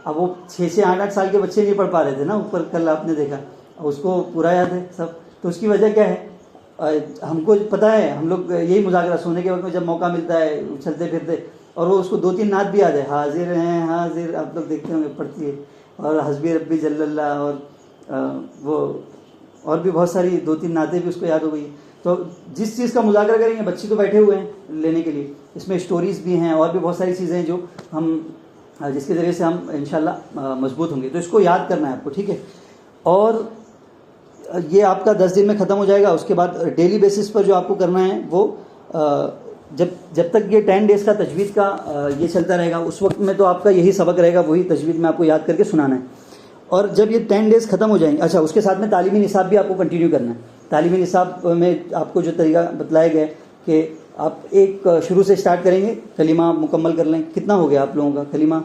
اب وہ 6-8 سال کے بچے نہیں پڑھ پا رہے تھے نا اوپر, کل آپ نے دیکھا, اس کو پورا یاد ہے سب. تو اس کی وجہ کیا ہے, ہم کو پتہ ہے, ہم لوگ یہی مذاکرہ سونے کے وقت میں جب موقع ملتا ہے چلتے پھرتے, اور وہ اس کو 2-3 نعت بھی یاد ہے, حاضر ہیں حاضر, آپ لوگ دیکھتے ہوں گے پڑھتی ہے, اور حسبی ربی جل اللہ, اور وہ اور بھی بہت ساری 2-3 نعتیں بھی اس کو یاد ہو گئی. تو جس چیز کا مذاکرہ کریں گے، بچے تو بیٹھے ہوئے ہیں لینے کے لیے، اس میں اسٹوریز بھی ہیں اور بھی بہت ساری چیزیں ہیں جو ہم جس کے ذریعے سے ہم انشاءاللہ مضبوط ہوں گے. تو اس کو یاد کرنا ہے آپ کو، ٹھیک ہے. اور یہ آپ کا 10 دن میں ختم ہو جائے گا. اس کے بعد ڈیلی بیسس پر جو آپ کو کرنا ہے وہ جب تک یہ 10 ڈیز کا تجوید کا یہ چلتا رہے گا، اس وقت میں تو آپ کا یہی سبق رہے گا، وہی تجوید میں آپ کو یاد کر کے سنانا ہے. اور جب یہ 10 ڈیز ختم ہو جائیں گے، اچھا اس کے ساتھ میں تعلیمی نصاب بھی آپ کو کنٹینیو کرنا ہے. تعلیمی نصاب میں آپ کو جو طریقہ بتلایا گیا ہے کہ آپ ایک شروع سے اسٹارٹ کریں گے، کلمہ مکمل کر لیں. کتنا ہو گیا آپ لوگوں کا کلمہ؟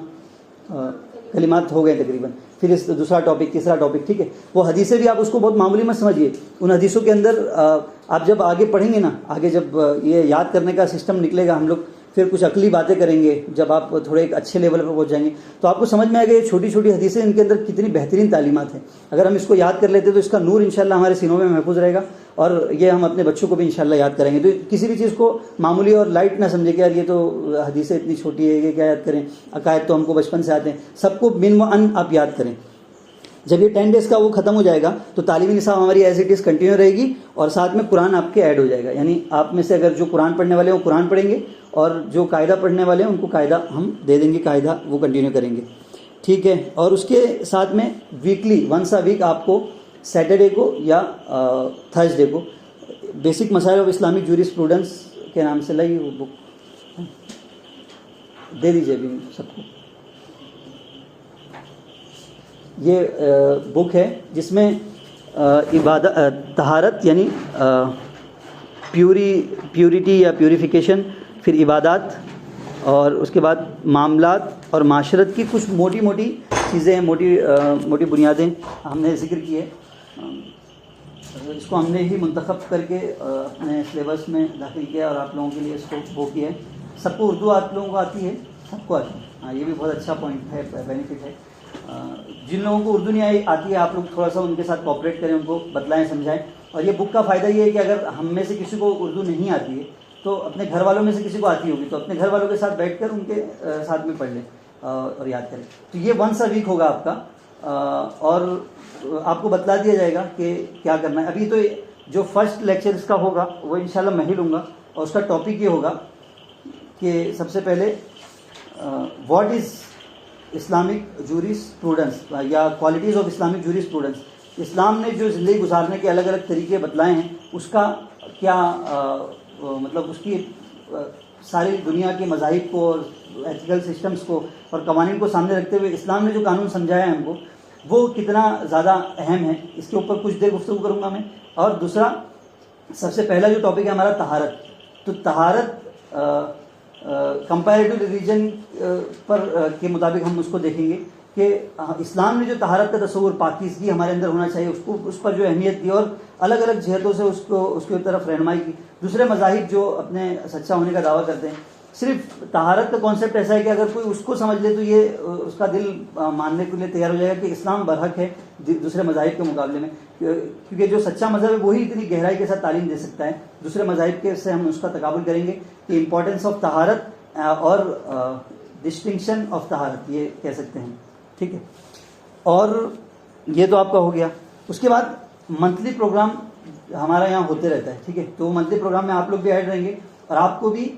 کلمات ہو گئے تقریباً. پھر اس دوسرا ٹاپک، تیسرا ٹاپک، ٹھیک ہے. وہ حدیثیں بھی آپ اس کو بہت معمولی مت سمجھیے. ان حدیثوں کے اندر آپ جب آگے پڑھیں گے نا، آگے جب یہ یاد کرنے کا سسٹم نکلے گا، ہم لوگ پھر کچھ عقلی باتیں کریں گے. جب آپ تھوڑے ایک اچھے لیول پر پہنچ جائیں گے تو آپ کو سمجھ میں آئے گا یہ چھوٹی چھوٹی حدیثیں ان کے اندر کتنی بہترین تعلیمات ہیں. اگر ہم اس کو یاد کر لیتے تو اس کا نور انشاءاللہ ہمارے سینوں میں محفوظ رہے گا، اور یہ ہم اپنے بچوں کو بھی انشاءاللہ یاد کریں گے. تو کسی بھی چیز کو معمولی اور لائٹ نہ سمجھے کہ یار یہ تو حدیثیں اتنی چھوٹی ہے، یہ کیا یاد کریں. عقائد تو ہم کو بچپن سے آتے ہیں، سب کو من و ان آپ یاد کریں. جب یہ 10 ڈیز کا وہ ختم ہو جائے گا تو تعلیمی نصاب ہماری ایز اٹ از کنٹینیو رہے گی، اور ساتھ میں قرآن آپ کے ایڈ ہو جائے گا. یعنی آپ میں سے اگر جو قرآن پڑھنے والے ہیں وہ قرآن پڑھیں گے، اور جو قاعدہ پڑھنے والے ہیں ان کو قاعدہ ہم دے دیں گے، قاعدہ وہ کنٹینیو کریں گے، ٹھیک ہے. اور اس کے ساتھ میں ویکلی ونس اے ویک آپ کو سیٹرڈے کو یا تھرسڈے کو بیسک مسائل آف اسلامک جوریسپروڈنس کے نام سے لئی وہ بک دے دیجیے ابھی سب کو. یہ بک ہے جس میں طہارت یعنی پیورٹی یا پیوریفیکیشن، پھر عبادات، اور اس کے بعد معاملات اور معاشرت کی کچھ موٹی موٹی چیزیں، موٹی بنیادیں ہم نے ذکر کی ہے. اس کو ہم نے ہی منتخب کر کے اپنے سلیبس میں داخل کیا، اور آپ لوگوں کے لیے اس کو وہ کیا ہے. سب کو اردو آپ لوگوں کو آتی ہے؟ سب کو آتی ہے. ہاں، یہ بھی بہت اچھا پوائنٹ ہے، بینیفٹ ہے. جن لوگوں کو اردو نہیں آتی ہے آپ لوگ تھوڑا سا ان کے ساتھ کوآپریٹ کریں، ان کو بتلائیں، سمجھائیں. اور یہ بک کا فائدہ یہ ہے کہ اگر ہم میں سے کسی کو اردو نہیں آتی ہے تو اپنے گھر والوں میں سے کسی کو آتی ہوگی تو اپنے گھر والوں کے ساتھ بیٹھ کر ان کے ساتھ میں پڑھ لیں اور یاد کریں. تو یہ ونس اے ویک ہوگا آپ کا، اور آپ کو بتلا دیا جائے گا کہ کیا کرنا ہے. ابھی تو جو فرسٹ لیکچر اس کا ہوگا وہ انشاءاللہ میں ہی لوں گا، اور اس کا ٹاپک یہ ہوگا کہ سب سے پہلے واٹ از اسلامک جوریسپروڈنس یا کوالٹیز آف اسلامک جوریسپروڈنس. اسلام نے جو زندگی گزارنے کے الگ الگ طریقے بتلائے ہیں، اس کا کیا مطلب اس کی ساری دنیا کے مذاہب کو اور ایتھیکل سسٹمز کو اور قوانین کو سامنے رکھتے ہوئے اسلام نے جو قانون سمجھایا ہے ہم کو، وہ کتنا زیادہ اہم ہے. اس کے اوپر کچھ دیر گفتگو کروں گا میں. اور دوسرا سب سے پہلا جو ٹاپک ہے ہمارا طہارت. تو طہارت کمپیریٹو ریلیجن پر کے مطابق ہم اس کو دیکھیں گے کہ اسلام نے جو طہارت کا تصور، پاکیزگی ہمارے اندر ہونا چاہیے، اس پر جو اہمیت دی اور الگ الگ جہتوں سے اس کی طرف رہنمائی کی. دوسرے مذاہب جو اپنے سچا ہونے کا دعویٰ کرتے ہیں، صرف طہارت کا کانسیپٹ ایسا ہے کہ اگر کوئی اس کو سمجھ لے تو یہ اس کا دل ماننے کے لیے تیار ہو جائے گا کہ اسلام برحق ہے دوسرے مذاہب کے مقابلے میں، کیونکہ جو سچا مذہب ہے وہی اتنی گہرائی کے ساتھ تعلیم دے سکتا ہے. دوسرے مذاہب کے سے ہم اس کا تقابل کریں گے کہ امپورٹنس آف طہارت اور ڈسٹنکشن آف طہارت یہ کہہ سکتے ہیں، ٹھیک ہے. اور یہ تو آپ کا ہو گیا. اس کے بعد منتھلی پروگرام ہمارا یہاں ہوتے رہتا ہے، ٹھیک ہے. تو منتھلی پروگرام میں آپ لوگ بھی ایڈ رہیں گے، اور آپ کو بھی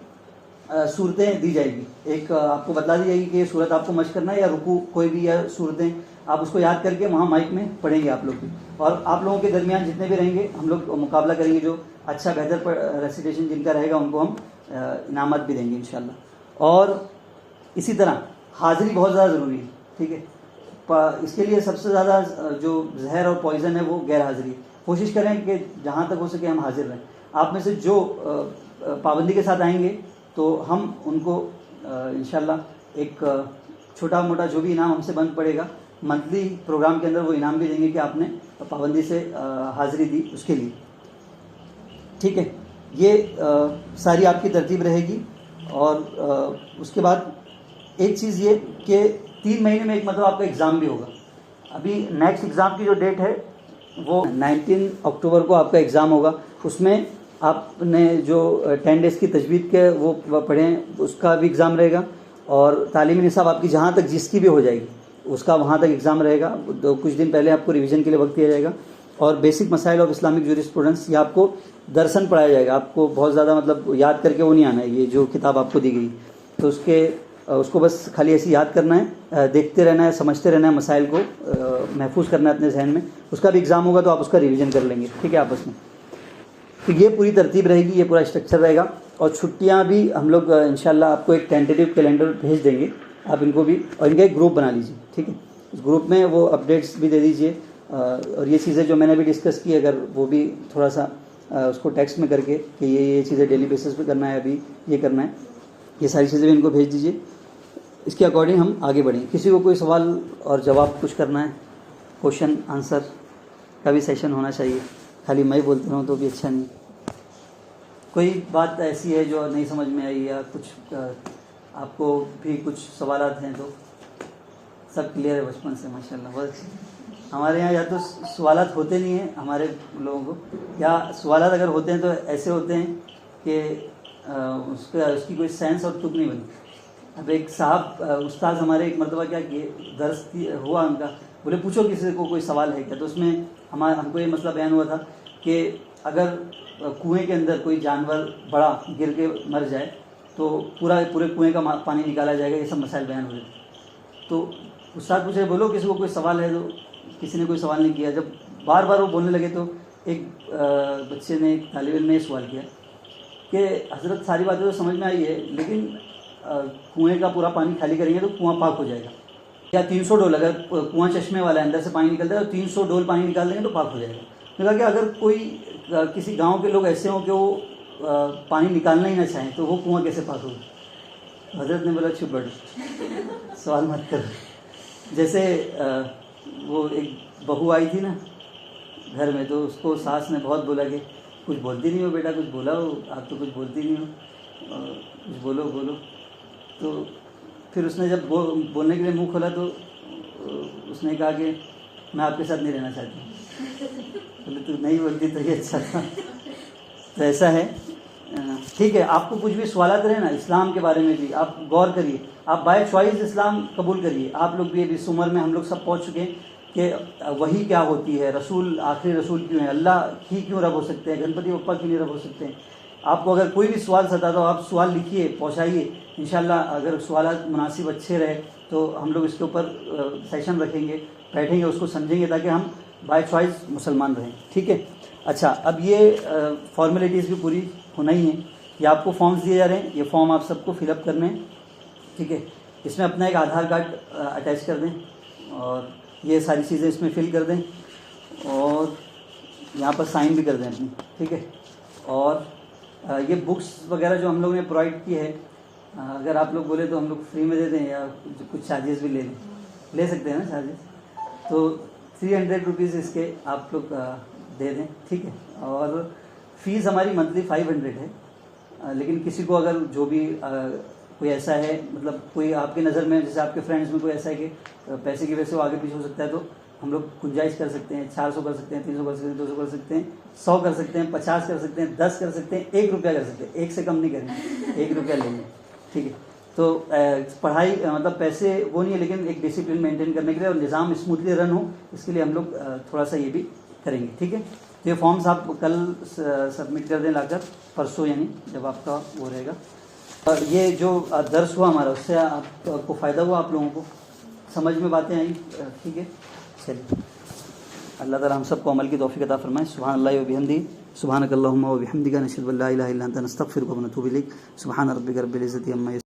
صورتیں دی جائے گی. ایک آپ کو بتلا دی جائے گی کہ یہ صورت آپ کو مشق کرنا ہے، یا رکوع کوئی بھی یا صورتیں آپ اس کو یاد کر کے وہاں مائک میں پڑھیں گے آپ لوگ بھی. اور آپ لوگوں کے درمیان جتنے بھی رہیں گے ہم لوگ مقابلہ کریں گے، جو اچھا بہتر ریسیٹیشن جن کا رہے گا ان کو ہم انعامات بھی دیں گے انشاءاللہ. اور اسی طرح حاضری بہت زیادہ ضروری ہے، ٹھیک ہے. اس کے لیے سب سے زیادہ جو زہر اور پوائزن ہے وہ غیر حاضری ہے. کوشش کریں کہ جہاں تک ہو سکے ہم حاضر رہیں. آپ میں سے جو پابندی کے ساتھ آئیں گے تو ہم ان کو انشاءاللہ ایک چھوٹا موٹا جو بھی انعام ہم سے بند پڑے گا منتھلی پروگرام کے اندر وہ انعام بھی دیں گے کہ آپ نے پابندی سے حاضری دی اس کے لیے، ٹھیک ہے. یہ ساری آپ کی ترتیب رہے گی. اور اس کے بعد ایک چیز یہ کہ 3 مہینے میں ایک مرتبہ آپ کا ایگزام بھی ہوگا. ابھی نیکسٹ ایگزام کی جو ڈیٹ ہے وہ 19 اکتوبر کو آپ کا ایگزام ہوگا. اس میں آپ نے جو 10 ڈیز کی تجوید کے وہ پڑھیں اس کا بھی ایگزام رہے گا، اور تعلیمی نصاب آپ کی جہاں تک جس کی بھی ہو جائے گی اس کا وہاں تک ایگزام رہے گا. تو کچھ دن پہلے آپ کو ریویژن کے لیے وقت دیا جائے گا. اور بیسک مسائل آف اسلامک جورسپروڈنس، یہ آپ کو درسن پڑھایا جائے گا. آپ کو بہت زیادہ مطلب یاد کر کے وہ نہیں آنا ہے. یہ جو کتاب آپ کو دی گئی تو اس کو بس خالی ایسے یاد کرنا ہے، دیکھتے رہنا ہے، سمجھتے رہنا ہے، مسائل کو محفوظ کرنا ہے اپنے ذہن میں. اس کا بھی ایگزام ہوگا تو آپ اس کا ریویژن کر لیں گے، ٹھیک ہے، آپس میں. تو یہ پوری ترتیب رہے گی، یہ پورا اسٹرکچر رہے گا. اور چھٹیاں بھی ہم لوگ انشاءاللہ آپ کو ایک ٹینٹیو کیلنڈر بھیج دیں گے. آپ ان کو بھی، اور ان کا ایک گروپ بنا لیجیے، ٹھیک ہے. اس گروپ میں وہ اپڈیٹس بھی دے دیجیے، اور یہ چیزیں جو میں نے بھی ڈسکس کی اگر وہ بھی تھوڑا سا اس کو ٹیکسٹ میں کر کے کہ یہ چیزیں ڈیلی بیسس پہ کرنا ہے، ابھی یہ کرنا ہے، یہ ساری چیزیں بھی ان کو بھیج دیجیے. اس کے اکارڈنگ ہم آگے بڑھیں. کسی کو کوئی سوال اور جواب کچھ کرنا ہے، کوشچن آنسر کا بھی سیشن ہونا چاہیے. خالی میں ہی بولتا رہوں تو بھی اچھا نہیں. کوئی بات ایسی ہے جو نہیں سمجھ میں آئی، یا کچھ آپ کو بھی کچھ سوالات ہیں تو سب کلیئر ہے بچپن سے ماشاء اللہ. بہت ہمارے یہاں یا تو سوالات ہوتے نہیں ہیں ہمارے لوگوں کو، یا سوالات اگر ہوتے ہیں تو ایسے ہوتے ہیں کہ اس کی کوئی سینس اور تک نہیں بنتی. اب ایک صاحب استاد ہمارے ایک مرتبہ کیا کیے، درس ہوا ان کا، بولے پوچھو کسی کو کوئی سوال ہے کیا. تو اس میں ہم کو یہ مسئلہ بیان ہوا تھا کہ اگر کنویں کے اندر کوئی جانور بڑا گر کے مر جائے تو پورے کنویں کا پانی نکالا جائے گا. یہ سب مسائل بیان ہوئے. تو استاد پوچھے بولو کسی کو کوئی سوال ہے، تو کسی نے کوئی سوال نہیں کیا. جب بار بار وہ بولنے لگے تو ایک بچے نے، ایک طالب علم نے یہ سوال کیا کہ حضرت ساری باتیں تو سمجھ میں آئی ہے، لیکن کنویں کا پورا پانی خالی کریں گے تو کنواں پاک ہو جائے گا. یا 300 ڈول، اگر کنواں چشمے والا ہے اندر سے پانی نکلتا ہے تو 300 ڈول پانی نکال دیں گے تو پاک ہو جائے گا. میں نے کہا کہ اگر کوئی کسی گاؤں کے لوگ ایسے ہوں کہ وہ پانی نکالنا ہی نہ چاہیں تو وہ کنواں کیسے پاک ہوگا؟ حضرت نے بولا چپ بیٹھو، سوال مت کر. جیسے وہ ایک بہو آئی تھی نا گھر میں، تو اس کو ساس نے بہت بولا کہ کچھ بولتی نہیں ہو بیٹا، کچھ بولا ہو، آپ تو کچھ بولتی نہیں ہو، کچھ بولو. تو پھر اس نے جب بولنے کے لیے منہ کھولا تو اس نے کہا کہ میں آپ کے ساتھ نہیں رہنا چاہتی ہوں. بولے تو نہیں بولتی تو یہ اچھا تھا. تو ایسا ہے، ٹھیک ہے. آپ کو کچھ بھی سوالات رہے نا اسلام کے بارے میں بھی آپ غور کریے. آپ بائی چوائس اسلام قبول کریے. آپ لوگ بھی ابھی اس عمر میں ہم لوگ سب پہنچ چکے ہیں کہ وہی کیا ہوتی ہے، رسول آخری رسول کیوں ہے، اللہ ہی کیوں رب ہو سکتے ہیں، گنپتی بپا کیوں نہیں رب ہو سکتے ہیں. آپ کو اگر کوئی بھی سوال ستا ہو آپ سوال لکھیے، پہنچائیے. انشاءاللہ اگر سوالات مناسب اچھے رہے تو ہم لوگ اس کے اوپر سیشن رکھیں گے، بیٹھیں گے، اس کو سمجھیں گے تاکہ ہم بائی چوائس مسلمان رہیں. ٹھیک ہے. اچھا، اب یہ فارمیلٹیز بھی پوری ہونا ہی ہیں. یہ آپ کو فارمز دیے جا رہے ہیں، یہ فارم آپ سب کو فل اپ کرنے ہیں. ٹھیک ہے. اس میں اپنا ایک آدھار کارڈ اٹیچ کر دیں اور یہ ساری چیزیں اس میں فل کر دیں اور یہاں پر سائن بھی کر دیں اپنی. ٹھیک ہے. اور یہ بکس وغیرہ جو ہم لوگوں نے پرووائڈ کی ہے، اگر آپ لوگ بولے تو ہم لوگ فری میں دے دیں یا کچھ چارجز بھی لے سکتے ہیں نا چارجز. تو 300 روپیز اس کے آپ لوگ دے دیں. ٹھیک ہے. اور فیس ہماری منتھلی 500 ہے. لیکن کسی کو اگر جو بھی کوئی ایسا ہے، مطلب کوئی آپ کی نظر میں، جیسے آپ کے فرینڈس میں کوئی ایسا ہے کہ پیسے کی وجہ سے وہ آگے پیچھے ہو سکتا ہے، تو ہم لوگ گنجائش کر سکتے ہیں. 400 کر سکتے ہیں، 300 کر سکتے ہیں، 200 کر سکتے ہیں، 100 کر سکتے ہیں، 50 کر سکتے ہیں، 10 کر سکتے ہیں، 1 روپیہ کر سکتے ہیں. 1 سے کم نہیں کریں گے، 1 روپیہ لیں گے. ٹھیک ہے. تو پڑھائی مطلب پیسے وہ نہیں ہے، لیکن ایک ڈسپلن مینٹین کرنے کے لیے اور نظام اسموتھلی رن ہو، اس کے لیے ہم لوگ تھوڑا سا یہ بھی کریں گے. ٹھیک ہے. تو یہ فارمز آپ کل سبمٹ کر دیں لا کر، پرسوں یعنی جب آپ کا وہ رہے گا. اور یہ جو درس ہوا ہمارا، اس سے آپ کو فائدہ ہوا، آپ لوگوں کو سمجھ میں باتیں آئیں. ٹھیک ہے. چلیے، اللہ تعالیٰ ہم سب کو عمل کی توفیق عطا فرمائے. سبحان اللہ و بحمدہ، سبحانک اللہم و بحمدک، نشہد ان لا الہ الا انت، نستغفرک و نتوب الیک. سبحان ربک رب العزۃ عما